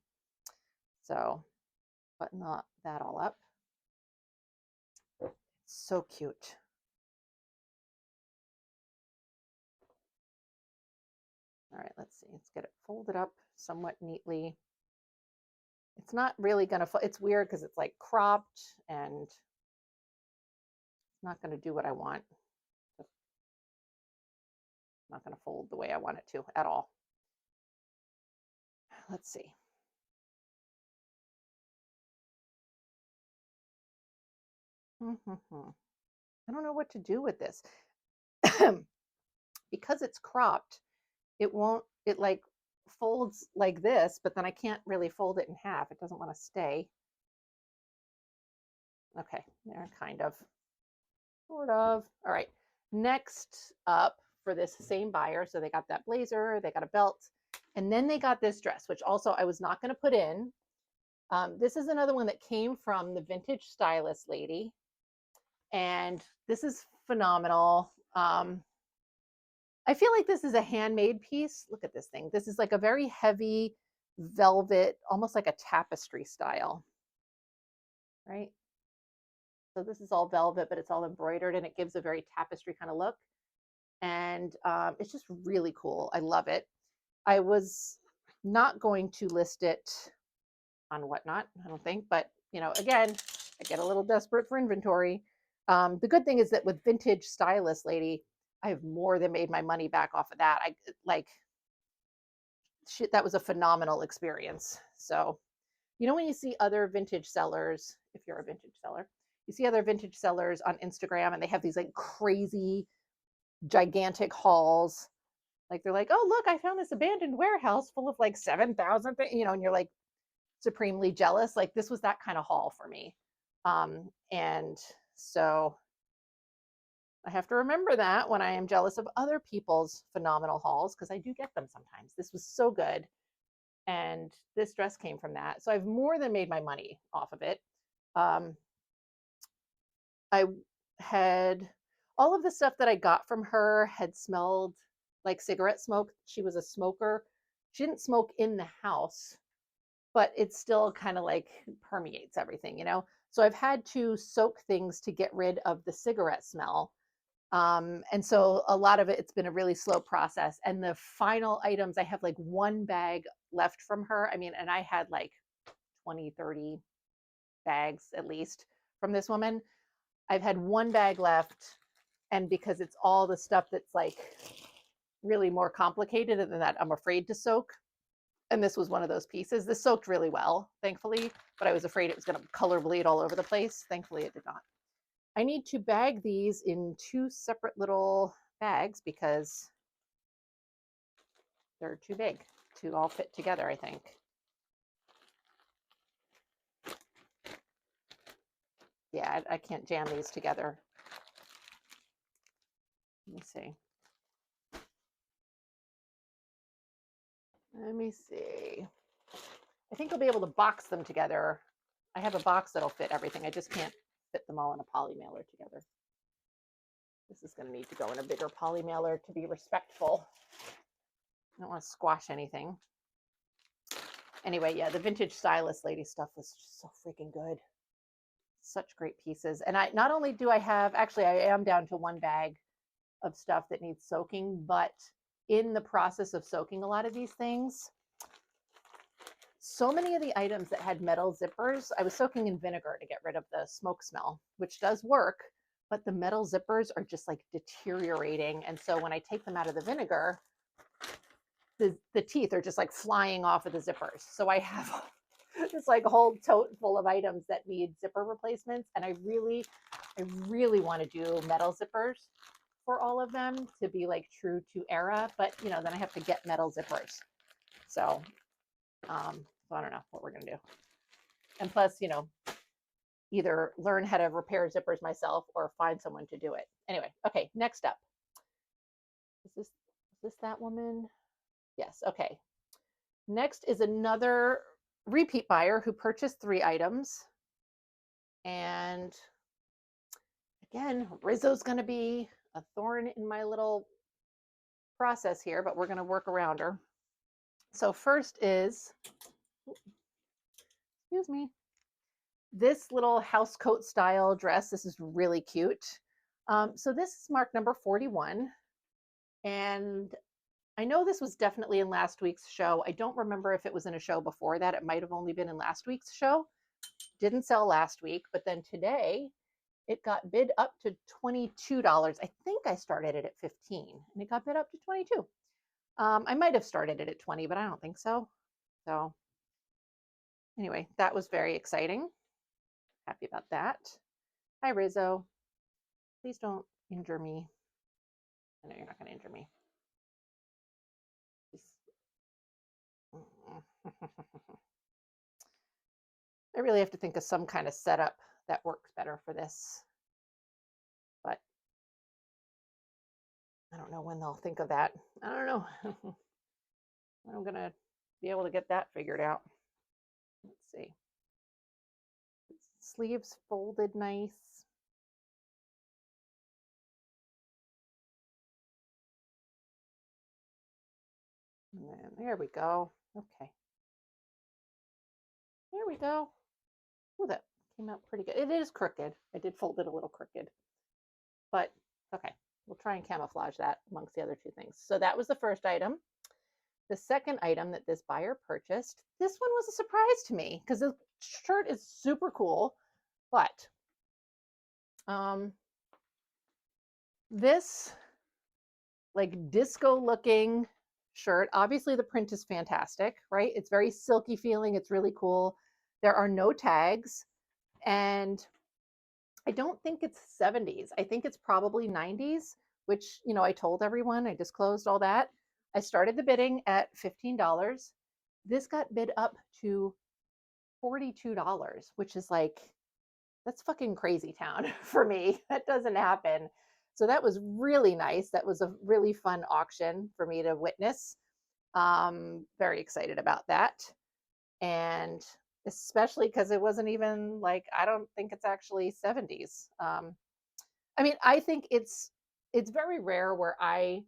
So button that all up. It's so cute. All right, let's see. Let's get it folded up somewhat neatly. It's not really going to, it's weird because it's like cropped and it's not going to do what I want. It's not going to fold the way I want it to at all. Let's see. I don't know what to do with this. Because it's cropped, it won't, it like folds like this, but then I can't really fold it in half. It doesn't want to stay. Okay, there, kind of, sort of. All right, next up for this same buyer, so they got that blazer, they got a belt, and then they got this dress, which also I was not going to put in. This is another one that came from the Vintage Stylist lady, and this is phenomenal. I feel like this is a handmade piece. Look at this thing. This is like a very heavy velvet, almost like a tapestry style, right? So this is all velvet, but it's all embroidered and it gives a very tapestry kind of look. And it's just really cool. I love it. I was not going to list it on Whatnot, I don't think, but you know, again, I get a little desperate for inventory. The good thing is that with Vintage Stylist lady, I have more than made my money back off of that. I like, shit, that was a phenomenal experience. So, you know, when you see other vintage sellers, if you're a vintage seller, you see other vintage sellers on Instagram and they have these like crazy, gigantic hauls. Like they're like, oh, look, I found this abandoned warehouse full of like 7,000 things, you know, and you're like supremely jealous. Like this was that kind of haul for me. And so I have to remember that when I am jealous of other people's phenomenal hauls, because I do get them sometimes. This was so good. And this dress came from that. So I've more than made my money off of it. I had all of the stuff that I got from her had smelled like cigarette smoke. She was a smoker. She didn't smoke in the house, but it still kind of like permeates everything, you know? So I've had to soak things to get rid of the cigarette smell. And so a lot of it, it's been a really slow process. And the final items, I have like one bag left from her. I mean, and I had like 20, 30 bags at least from this woman. I've had one bag left. And because it's all the stuff that's like really more complicated than that, I'm afraid to soak. And this was one of those pieces. This soaked really well, thankfully, but I was afraid it was going to color bleed all over the place. Thankfully, it did not. I need to bag these in 2 separate little bags because they're too big to all fit together, I think. Yeah, I can't jam these together. Let me see. Let me see. I think I'll be able to box them together. I have a box that'll fit everything. I just can't fit them all in a poly mailer together. This is going to need to go in a bigger poly mailer to be respectful. I don't want to squash anything. Anyway, yeah, the vintage stylist lady stuff was just so freaking good. Such great pieces. And I not only do I have, actually, I am down to one bag of stuff that needs soaking, but in the process of soaking a lot of these things, so many of the items that had metal zippers, I was soaking in vinegar to get rid of the smoke smell, which does work, but the metal zippers are just like deteriorating. And so when I take them out of the vinegar, the teeth are just like flying off of the zippers. So I have this like whole tote full of items that need zipper replacements. And I really want to do metal zippers for all of them to be like true to era, but you know, then I have to get metal zippers. So I don't know what we're gonna do. And plus, you know, either learn how to repair zippers myself or find someone to do it. Anyway, okay, next up. Is this that woman? Yes, okay. Next is another repeat buyer who purchased 3 items. And again, Rizzo's gonna be a thorn in my little process here, but we're gonna work around her. So first is, excuse me, this little house coat style dress. This is really cute. So this is mark number 41. And I know this was definitely in last week's show. I don't remember if it was in a show before that. It might have only been in last week's show. Didn't sell last week, but then today it got bid up to $22. I think I started it at 15 and it got bid up to 22. I might have started it at 20, but I don't think so. So anyway, that was very exciting. Happy about that. Hi, Rizzo. Please don't injure me. I know you're not going to injure me. I really have to think of some kind of setup that works better for this. But I don't know when they'll think of that. I don't know. I'm going to be able to get that figured out. Let's see. Sleeves folded nice. And then there we go. Okay. There we go. Oh, that came out pretty good. It is crooked. I did fold it a little crooked. But okay, we'll try and camouflage that amongst the other 2 things. So that was the first item. The second item that this buyer purchased, this one was a surprise to me because the shirt is super cool, but this like disco looking shirt, obviously the print is fantastic, right? It's very silky feeling. It's really cool. There are no tags, and I don't think it's 70s. I think it's probably 90s, which, you know, I told everyone, I disclosed all that. I started the bidding at $15. This got bid up to $42, which is like, that's fucking crazy town for me. That doesn't happen. So that was really nice. That was a really fun auction for me to witness. Very excited about that. And especially because it wasn't even like, I don't think it's actually 70s. I mean, I think it's very rare where I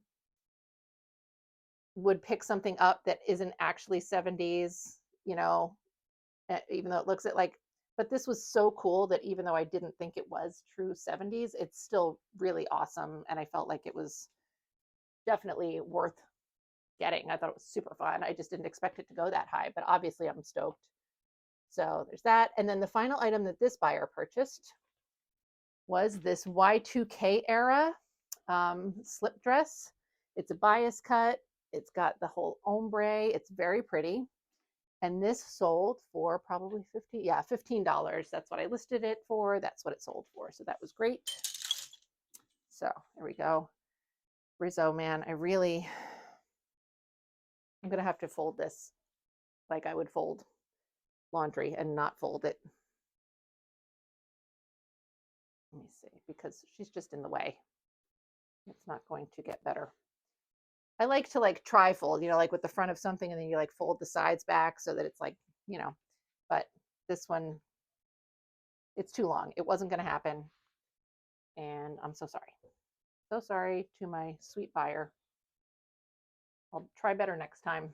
would pick something up that isn't actually 70s, you know, even though it looks at like, but this was so cool that even though I didn't think it was true 70s, it's still really awesome. And I felt like it was definitely worth getting. I thought it was super fun. I just didn't expect it to go that high, but obviously I'm stoked. So there's that. And then the final item that this buyer purchased was this Y2K era slip dress. It's a bias cut. It's got the whole ombre. It's very pretty. And this sold for probably $15. That's what I listed it for. That's what it sold for. So that was great. So there we go. Rizzo, man, I'm going to have to fold this like I would fold laundry and not fold it. Let me see, because she's just in the way. It's not going to get better. I like to like tri-fold, like with the front of something and then you like fold the sides back so that it's like, but this one, it's too long. It wasn't going to happen. And I'm so sorry. So sorry to my sweet buyer. I'll try better next time.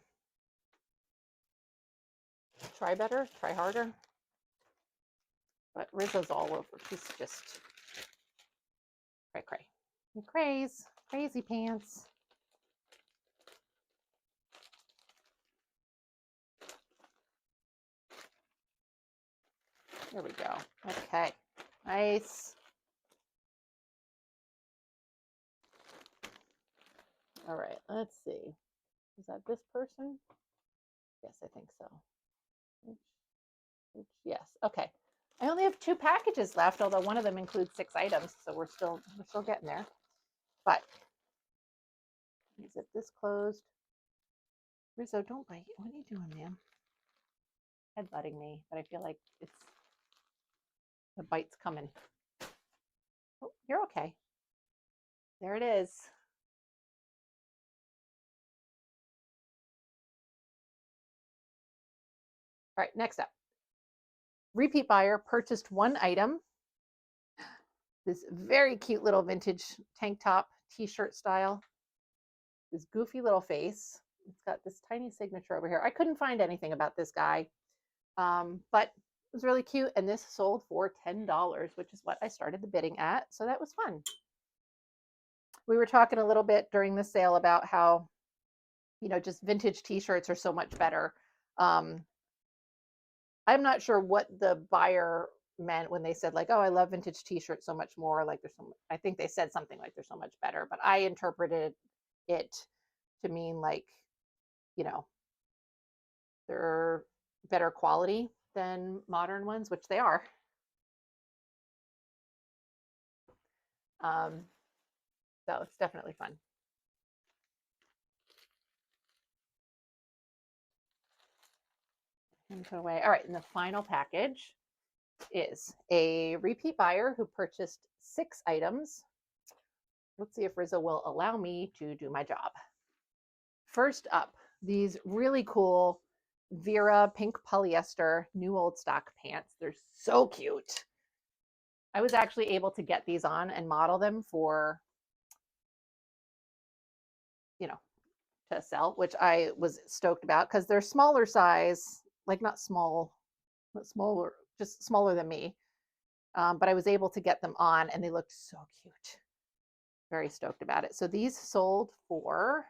Try better, try harder. But Rizzo's all over. She's just cray. Crazy pants. There we go. Okay, nice. All right, let's see. Is that this person? Yes, I think so. Yes, okay. I only have 2 packages left, although one of them includes 6 items, so we're still getting there. But zip this closed. Rizzo, don't bite. What are you doing, ma'am? Headbutting me, but I feel like the bite's coming. Oh, you're okay. There it is. All right, next up. Repeat buyer purchased 1 item. This very cute little vintage tank top, t-shirt style. This goofy little face. It's got this tiny signature over here. I couldn't find anything about this guy, but it was really cute. And this sold for $10, which is what I started the bidding at. So that was fun. We were talking a little bit during the sale about how, just vintage t-shirts are so much better. I'm not sure what the buyer meant when they said like, oh, I love vintage t-shirts so much more. Like I think they said something like they're so much better, but I interpreted it to mean like, they're better quality than modern ones, which they are. So it's definitely fun. And put away. All right, and the final package is a repeat buyer who purchased 6 items. Let's see if Rizzo will allow me to do my job. First up, these really cool Vera pink polyester new old stock pants. They're so cute. I was actually able to get these on and model them for, to sell, which I was stoked about because they're smaller size, like not smaller, just smaller than me. But I was able to get them on and they looked so cute. Very stoked about it. So these sold for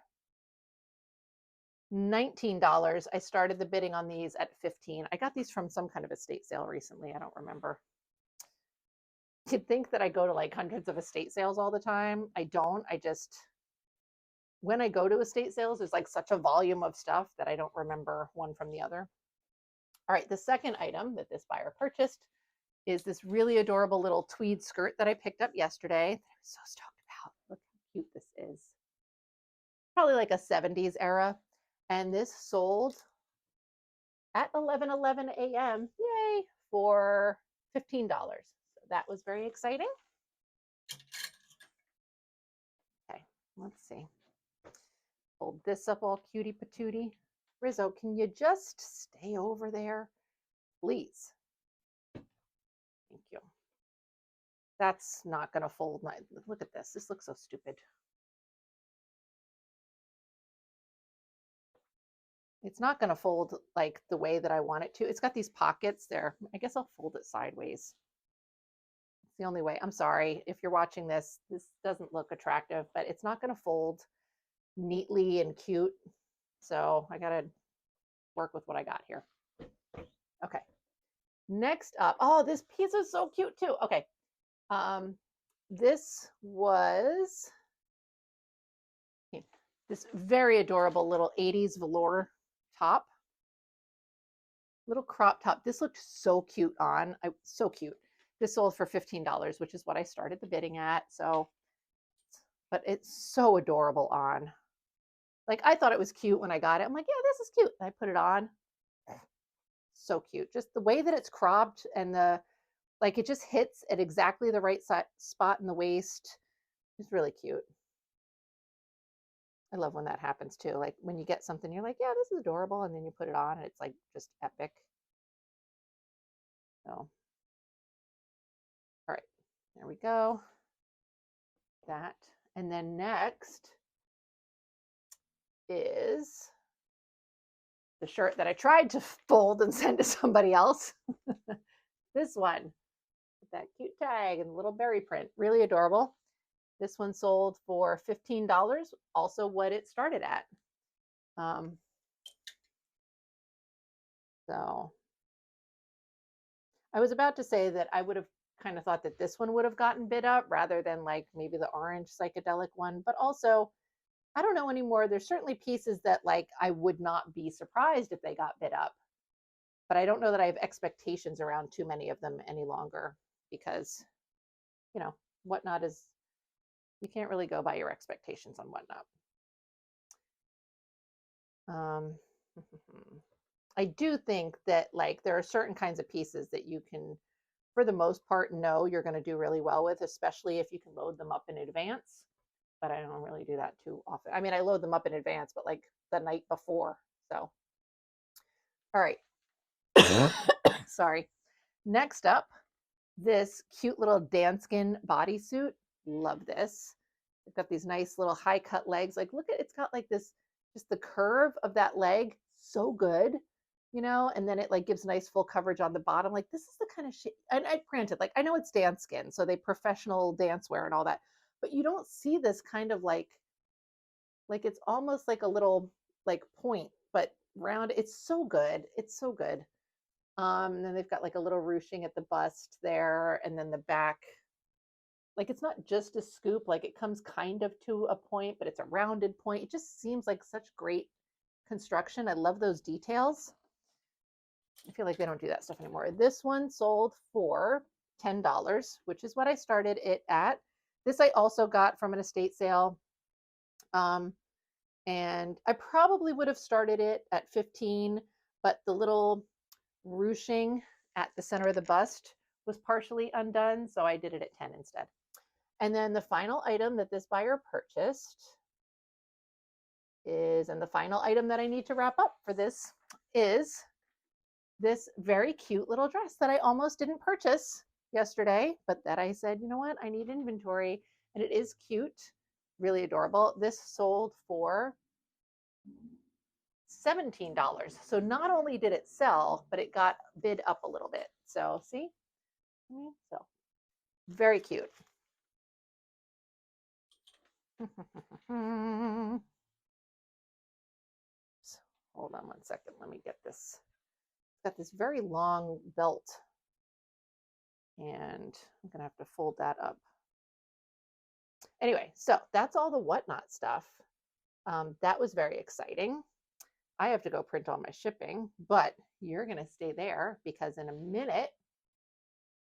$19. I started the bidding on these at $15. I got these from some kind of estate sale recently. I don't remember. You'd think that I go to like hundreds of estate sales all the time. I don't. When I go to estate sales, there's like such a volume of stuff that I don't remember one from the other. All right, the second item that this buyer purchased is this really adorable little tweed skirt that I picked up yesterday that I'm so stoked about. Look how cute this is. Probably like a 70s era. And this sold at 11:11 a.m. Yay, for $15. So that was very exciting. Okay, let's see. Hold this up all cutie patootie. Rizzo, can you just stay over there? Please. Thank you. That's not going to fold. Look at this. This looks so stupid. It's not going to fold like the way that I want it to. It's got these pockets there. I guess I'll fold it sideways. It's the only way. I'm sorry. If you're watching this, this doesn't look attractive, but it's not going to fold neatly and cute. So I got to work with what I got here. Okay. Next up. Oh, this piece is so cute too. Okay. This was this very adorable little 80s velour top. Little crop top. This looked so cute on. So cute. This sold for $15, which is what I started the bidding at. So, but it's so adorable on. Like I thought it was cute when I got it. I'm like, yeah, this is cute. And I put it on. So cute. Just the way that it's cropped and it just hits at exactly the right spot in the waist. It's really cute. I love when that happens too. Like when you get something, you're like, yeah, this is adorable. And then you put it on and it's like just epic. So, all right, there we go. That. And then next is the shirt that I tried to fold and send to somebody else. This one with that cute tag and little berry print, really adorable. This one sold for $15, also what it started at. So I was about to say that I would have kind of thought that this one would have gotten bid up rather than like maybe the orange psychedelic one, but also I don't know anymore. There's certainly pieces that like I would not be surprised if they got bid up, but I don't know that I have expectations around too many of them any longer because, you know, whatnot is, you can't really go by your expectations on whatnot. I do think that like there are certain kinds of pieces that you can, for the most part, know you're going to do really well with, especially if you can load them up in advance. But I don't really do that too often. I mean, I load them up in advance, but like the night before. So, all right. Sorry. Next up, this cute little Danskin bodysuit. Love this. It's got these nice little high cut legs. Like, look at it's got like this, just the curve of that leg. So good, you know, and then it like gives nice full coverage on the bottom. Like, this is the kind of shit. And I granted, like, I know it's Danskin, so they professional dance wear and all that, but you don't see this kind of like it's almost like a little like point, but round. It's so good. It's so good. And then they've got like a little ruching at the bust there, and then the back. Like it's not just a scoop, like it comes kind of to a point, but it's a rounded point. It just seems like such great construction. I love those details. I feel like they don't do that stuff anymore. This one sold for $10, which is what I started it at. This I also got from an estate sale. And I probably would have started it at 15, but the little ruching at the center of the bust was partially undone, so I did it at 10 instead. And then the final item that this buyer purchased is, and the final item that I need to wrap up for this is this very cute little dress that I almost didn't purchase yesterday, but that I said, you know what, I need inventory, and it is cute, really adorable. This sold for $17. So not only did it sell, but it got bid up a little bit. So see, so very cute. Hold on one second. Let me get this. It's got this very long belt, and I'm gonna have to fold that up. Anyway, so that's all the whatnot stuff. That was very exciting. I have to go print all my shipping, but you're gonna stay there because in a minute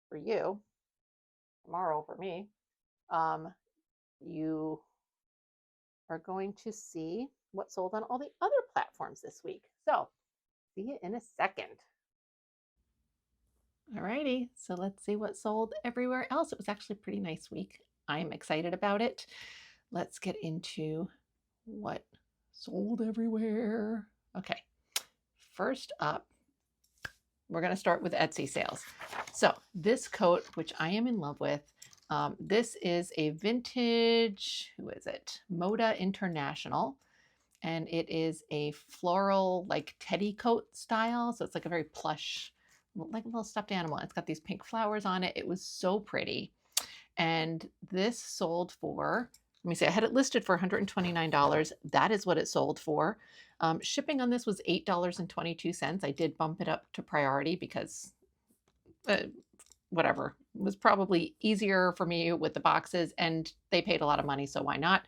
for you, tomorrow for me, you are going to see what sold on all the other platforms this week. So see you in a second. Alrighty, so let's see what sold everywhere else. It was actually a pretty nice week. I'm excited about it. Let's get into what sold everywhere. Okay, first up, we're going to start with Etsy sales. So this coat, which I am in love with, this is a vintage, who is it? Moda International. And it is a floral, like teddy coat style. So it's like a very plush, like a little stuffed animal. It's got these pink flowers on it. It was so pretty. And this sold for, let me see, I had it listed for $129. That is what it sold for. Shipping on this was $8.22. I did bump it up to priority because whatever, it was probably easier for me with the boxes, and they paid a lot of money, so why not?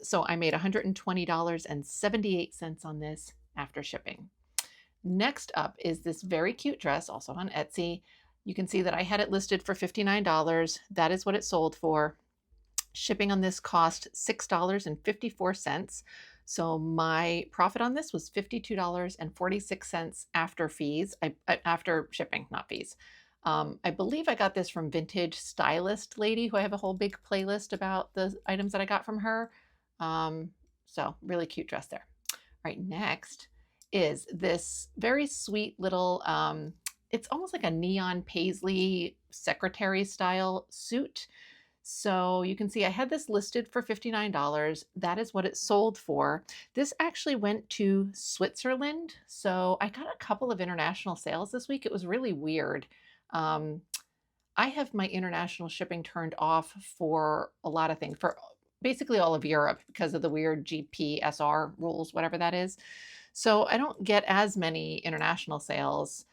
So I made $120.78 on this after shipping. Next up is this very cute dress, also on Etsy. You can see that I had it listed for $59. That is what it sold for. Shipping on this cost $6.54. So my profit on this was $52.46 after fees, after shipping, not fees. I believe I got this from Vintage Stylist Lady, who I have a whole big playlist about the items that I got from her. So really cute dress there. All right, next is this very sweet little, it's almost like a neon paisley secretary style suit. So you can see I had this listed for $59. That is what it sold for. This actually went to Switzerland. So I got a couple of international sales this week. It was really weird. I have my international shipping turned off for a lot of things, for basically all of Europe because of the weird GPSR rules, whatever that is. So I don't get as many international sales,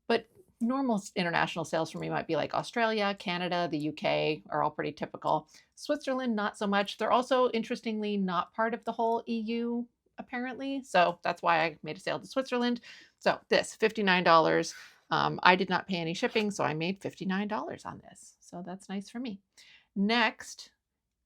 but normal international sales for me might be like Australia, Canada, the UK are all pretty typical. Switzerland, not so much. They're also, interestingly, not part of the whole EU, apparently. So that's why I made a sale to Switzerland. So this, $59. I did not pay any shipping, so I made $59 on this. So that's nice for me. Next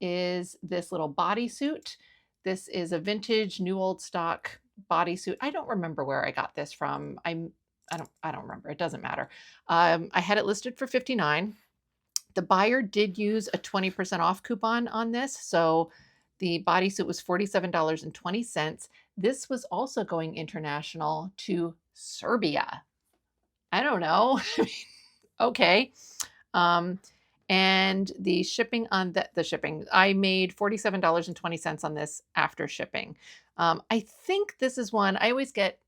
is this little bodysuit. This is a vintage, new old stock bodysuit. I don't remember where I got this from. I don't remember. It doesn't matter. I had it listed for $59. The buyer did use a 20% off coupon on this. So the bodysuit was $47.20. This was also going international to Serbia. I don't know. Okay. And the shipping on the shipping, I made $47.20 on this after shipping. I think this is one, I always get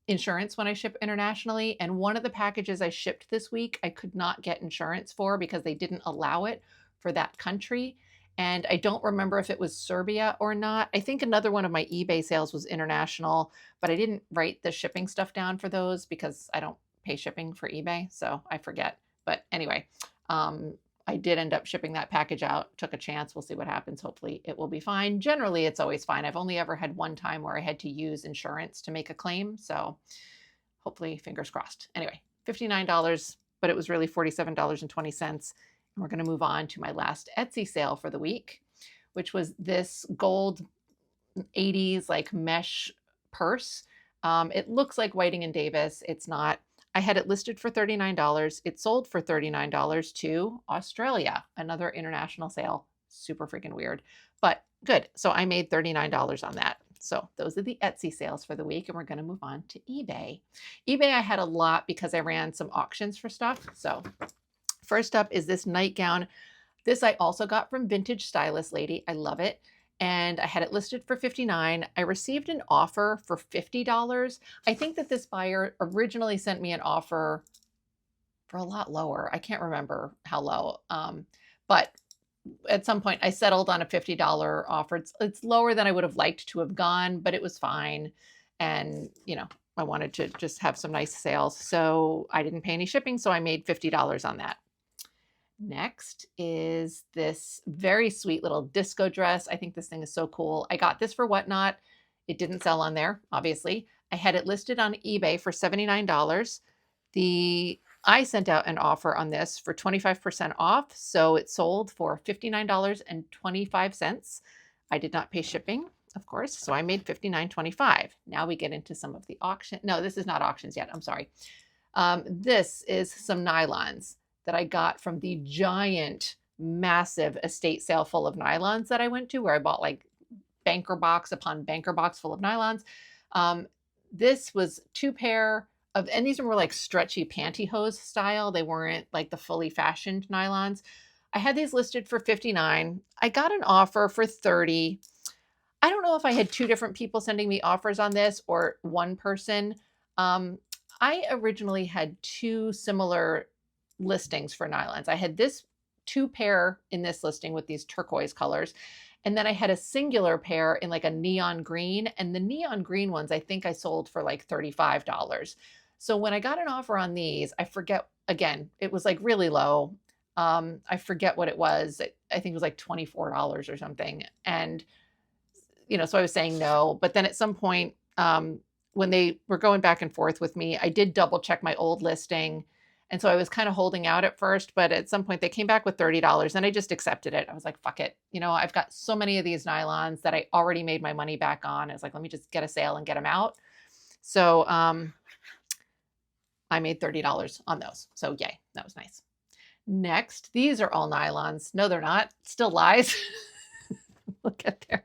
insurance when I ship internationally. And one of the packages I shipped this week, I could not get insurance for because they didn't allow it for that country. And I don't remember if it was Serbia or not. I think another one of my eBay sales was international, but I didn't write the shipping stuff down for those because I don't pay shipping for eBay. So I forget. But anyway, I did end up shipping that package out, took a chance. We'll see what happens. Hopefully it will be fine. Generally, it's always fine. I've only ever had one time where I had to use insurance to make a claim. So hopefully, fingers crossed. Anyway, $59, but it was really $47.20. And we're going to move on to my last Etsy sale for the week, which was this gold 80s like mesh purse. It looks like Whiting and Davis. It's not. I had it listed for $39. It sold for $39 to Australia, another international sale. Super freaking weird, but good. So I made $39 on that. So those are the Etsy sales for the week, and we're going to move on to eBay. eBay, I had a lot because I ran some auctions for stuff. So first up is this nightgown. This I also got from Vintage Stylist Lady. I love it. And I had it listed for $59. I received an offer for $50. I think that this buyer originally sent me an offer for a lot lower. I can't remember how low. But at some point I settled on a $50 offer. It's lower than I would have liked to have gone, but it was fine. And, you know, I wanted to just have some nice sales. So I didn't pay any shipping. So I made $50 on that. Next is this very sweet little disco dress. I think this thing is so cool. I got this for Whatnot. It didn't sell on there, obviously. I had it listed on eBay for $79. I sent out an offer on this for 25% off, so it sold for $59.25. I did not pay shipping, of course, so I made $59.25. Now we get into some of the auction. No, this is not auctions yet. I'm sorry. This is some nylons that I got from the giant, massive estate sale full of nylons that I went to, where I bought like banker box upon banker box full of nylons. This was 2 pair of, and these were like stretchy pantyhose style. They weren't like the fully fashioned nylons. I had these listed for $59. I got an offer for $30. I don't know if I had 2 different people sending me offers on this or one person. I originally had 2 similar listings for nylons. I had this 2 pair in this listing with these turquoise colors. And then I had a singular pair in like a neon green, and the neon green ones, I think I sold for like $35. So when I got an offer on these, I forget, again, it was like really low. I forget what it was. I think it was like $24 or something. And, you know, so I was saying no, but then at some point, when they were going back and forth with me, I did double check my old listing. And so I was kind of holding out at first, but at some point they came back with $30 and I just accepted it. I was like, fuck it. You know, I've got so many of these nylons that I already made my money back on. I was like, let me just get a sale and get them out. So I made $30 on those. So yay, that was nice. Next, these are all nylons. No, they're not. Still lies. Look at there.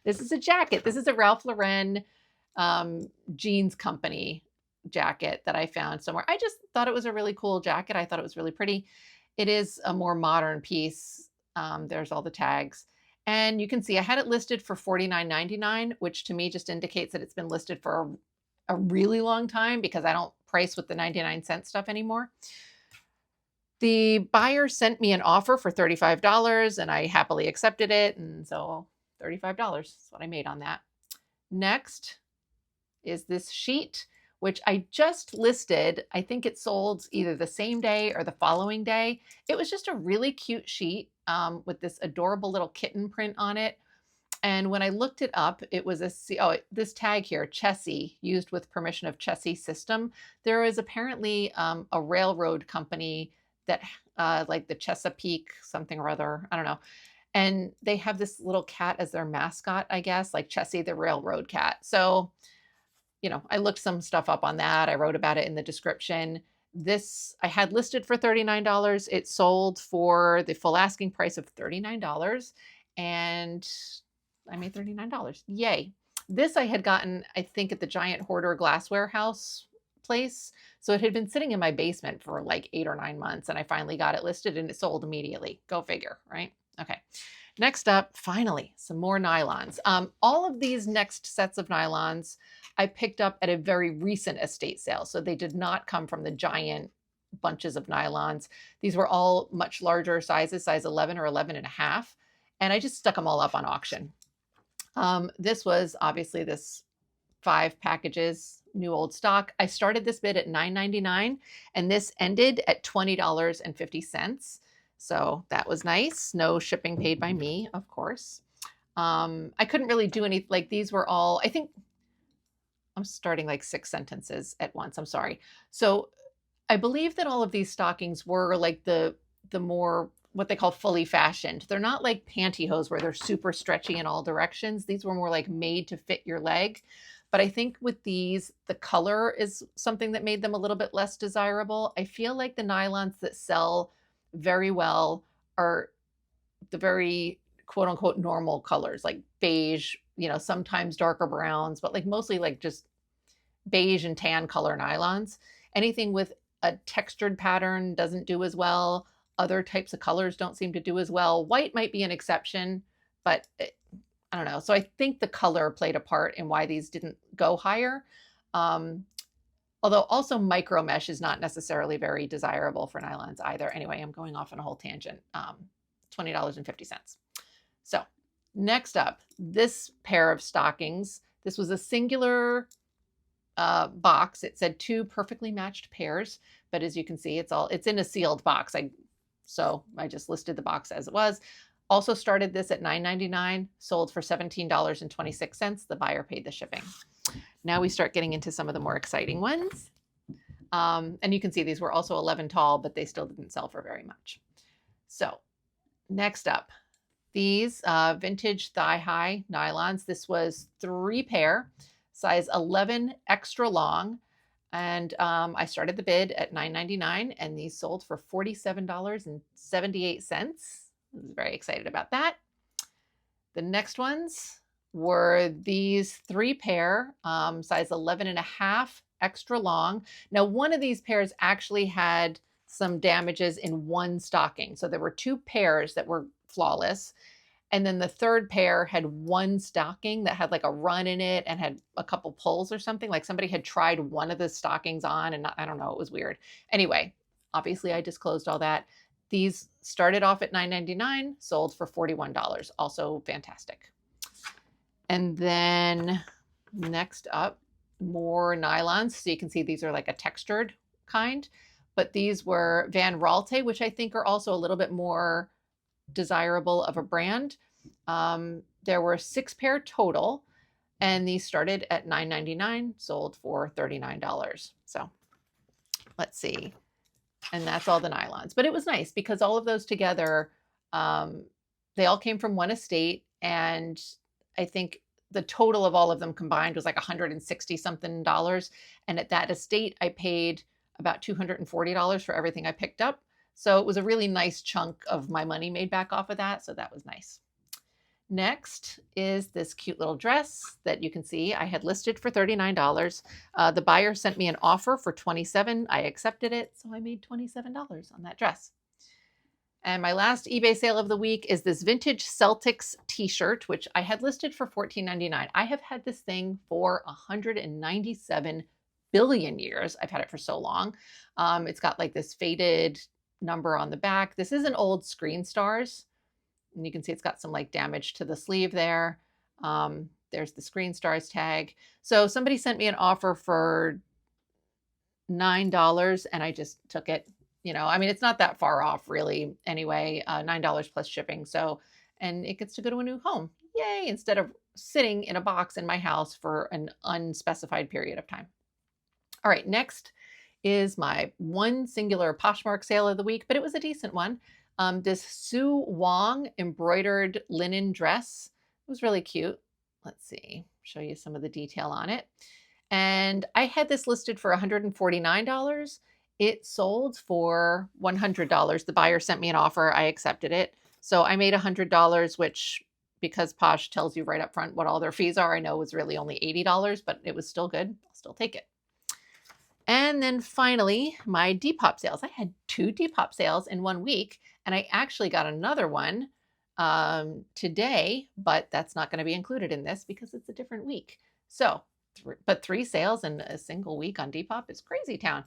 This is a jacket. This is a Ralph Lauren jeans company jacket that I found somewhere. I just thought it was a really cool jacket. I thought it was really pretty. It is a more modern piece. There's all the tags. And you can see I had it listed for $49.99, which to me just indicates that it's been listed for a really long time because I don't price with the 99-cent stuff anymore. The buyer sent me an offer for $35 and I happily accepted it. And so $35 is what I made on that. Next is this sheet, which I just listed. I think it sold either the same day or the following day. It was just a really cute sheet with this adorable little kitten print on it. And when I looked it up, it was this tag here, Chessie, used with permission of Chessie System. There is apparently a railroad company that like the Chesapeake something or other, I don't know. And they have this little cat as their mascot, I guess, like Chessie the railroad cat. So, you know, I looked some stuff up on that. I wrote about it in the description. This I had listed for $39. It sold for the full asking price of $39. And I made $39. Yay. This I had gotten, I think, at the Giant Hoarder Glassware House place. So it had been sitting in my basement for like 8 or 9 months. And I finally got it listed and it sold immediately. Go figure, right? Okay. Next up, finally, some more nylons. All of these next sets of nylons I picked up at a very recent estate sale. So they did not come from the giant bunches of nylons. These were all much larger sizes, size 11 or 11 and a half. And I just stuck them all up on auction. This was obviously this 5 packages, new old stock. I started this bid at $9.99 and this ended at $20.50. So that was nice. No shipping paid by me, of course. I couldn't really do any, like these were all, I think I'm starting like 6 sentences at once. I'm sorry. So I believe that all of these stockings were like the more what they call fully fashioned. They're not like pantyhose where they're super stretchy in all directions. These were more like made to fit your leg. But I think with these, the color is something that made them a little bit less desirable. I feel like the nylons that sell very well are the very quote unquote normal colors, like beige, you know, sometimes darker browns, but like mostly like just beige and tan color nylons. Anything with a textured pattern doesn't do as well. Other types of colors don't seem to do as well. White might be an exception, but I don't know. So I think the color played a part in why these didn't go higher. Although also micro mesh is not necessarily very desirable for nylons either. Anyway, I'm going off on a whole tangent. $20.50. So next up, this pair of stockings. This was a singular box. It said 2 perfectly matched pairs, but as you can see, it's in a sealed box. So I just listed the box as it was. Also started this at $9.99, sold for $17.26. The buyer paid the shipping. Now we start getting into some of the more exciting ones. And you can see these were also 11 tall, but they still didn't sell for very much. So next up, these vintage thigh-high nylons. This was 3 pair, size 11 extra long. And I started the bid at $9.99 and these sold for $47.78. I was very excited about that. The next ones were these 3 pair, size 11 and a half, extra long. Now, one of these pairs actually had some damages in one stocking. So there were 2 pairs that were flawless. And then the 3rd pair had one stocking that had like a run in it and had a couple pulls or something. Like somebody had tried one of the stockings on and I don't know, it was weird. Anyway, obviously I disclosed all that. These started off at $9.99, sold for $41. Also fantastic. And then next up, more nylons. So you can see these are like a textured kind, but these were Van Raalte, which I think are also a little bit more desirable of a brand. There were 6 pair total, and these started at $9.99, sold for $39. So let's see. And that's all the nylons. But it was nice because all of those together, they all came from one estate. And I think the total of all of them combined was like $160 something. And at that estate, I paid about $240 for everything I picked up. So it was a really nice chunk of my money made back off of that. So that was nice. Next is this cute little dress that you can see I had listed for $39. The buyer sent me an offer for $27. I accepted it, so I made $27 on that dress. And my last eBay sale of the week is this vintage Celtics t-shirt, which I had listed for $14.99. I have had this thing for 197 billion years. I've had it for so long. It's got like this faded number on the back. This is an old Screen Stars. And you can see it's got some like damage to the sleeve there. There's the Screen Stars tag. So somebody sent me an offer for $9 and I just took it. I mean, it's not that far off really anyway, $9 plus shipping. So, and it gets to go to a new home. Yay, instead of sitting in a box in my house for an unspecified period of time. All right, next is my one singular Poshmark sale of the week, but it was a decent one. This Sue Wong embroidered linen dress. It was really cute. Let's see, show you some of the detail on it. And I had this listed for $149. It sold for $100. The buyer sent me an offer. I accepted it. So I made $100, which, because Posh tells you right up front what all their fees are, I know was really only $80, but it was still good. I'll still take it. And then finally, my Depop sales. I had 2 Depop sales in 1 week, and I actually got another one today, but that's not going to be included in this because it's a different week. So, but 3 sales in a single week on Depop is crazy town.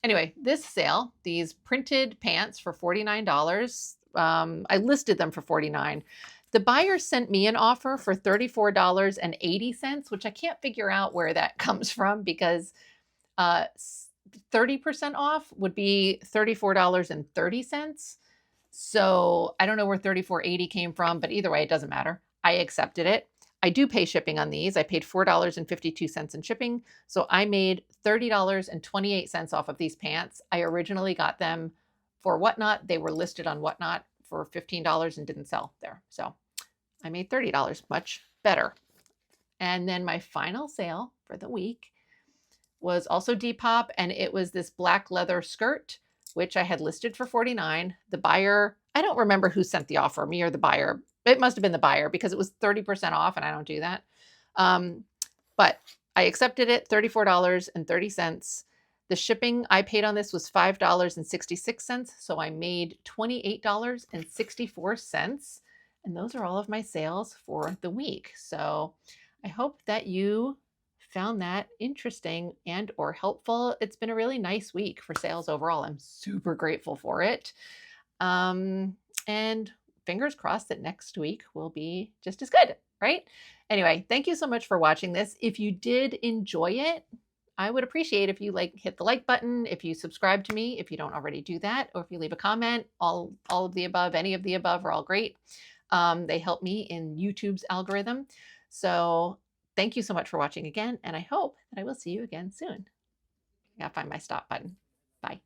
Anyway, this sale, these printed pants for $49, I listed them for $49. The buyer sent me an offer for $34.80, which I can't figure out where that comes from because 30% off would be $34.30. So I don't know where $34.80 came from, but either way, it doesn't matter. I accepted it. I do pay shipping on these. I paid $4.52 in shipping. So I made $30.28 off of these pants. I originally got them for Whatnot. They were listed on Whatnot for $15 and didn't sell there. So I made $30, much better. And then my final sale for the week was also Depop, and it was this black leather skirt, which I had listed for $49. The buyer, I don't remember who sent the offer, me or the buyer. It must have been the buyer because it was 30% off, and I don't do that. But I accepted it, $34.30. The shipping I paid on this was $5.66, so I made $28.64. And those are all of my sales for the week. So I hope that you found that interesting and or helpful. It's been a really nice week for sales overall. I'm super grateful for it. And fingers crossed that next week will be just as good, right? Anyway, thank you so much for watching this. If you did enjoy it, I would appreciate if you hit the like button, if you subscribe to me, if you don't already do that, or if you leave a comment. All of the above, any of the above are all great. They help me in YouTube's algorithm. So thank you so much for watching again, and I hope that I will see you again soon. I gotta find my stop button. Bye.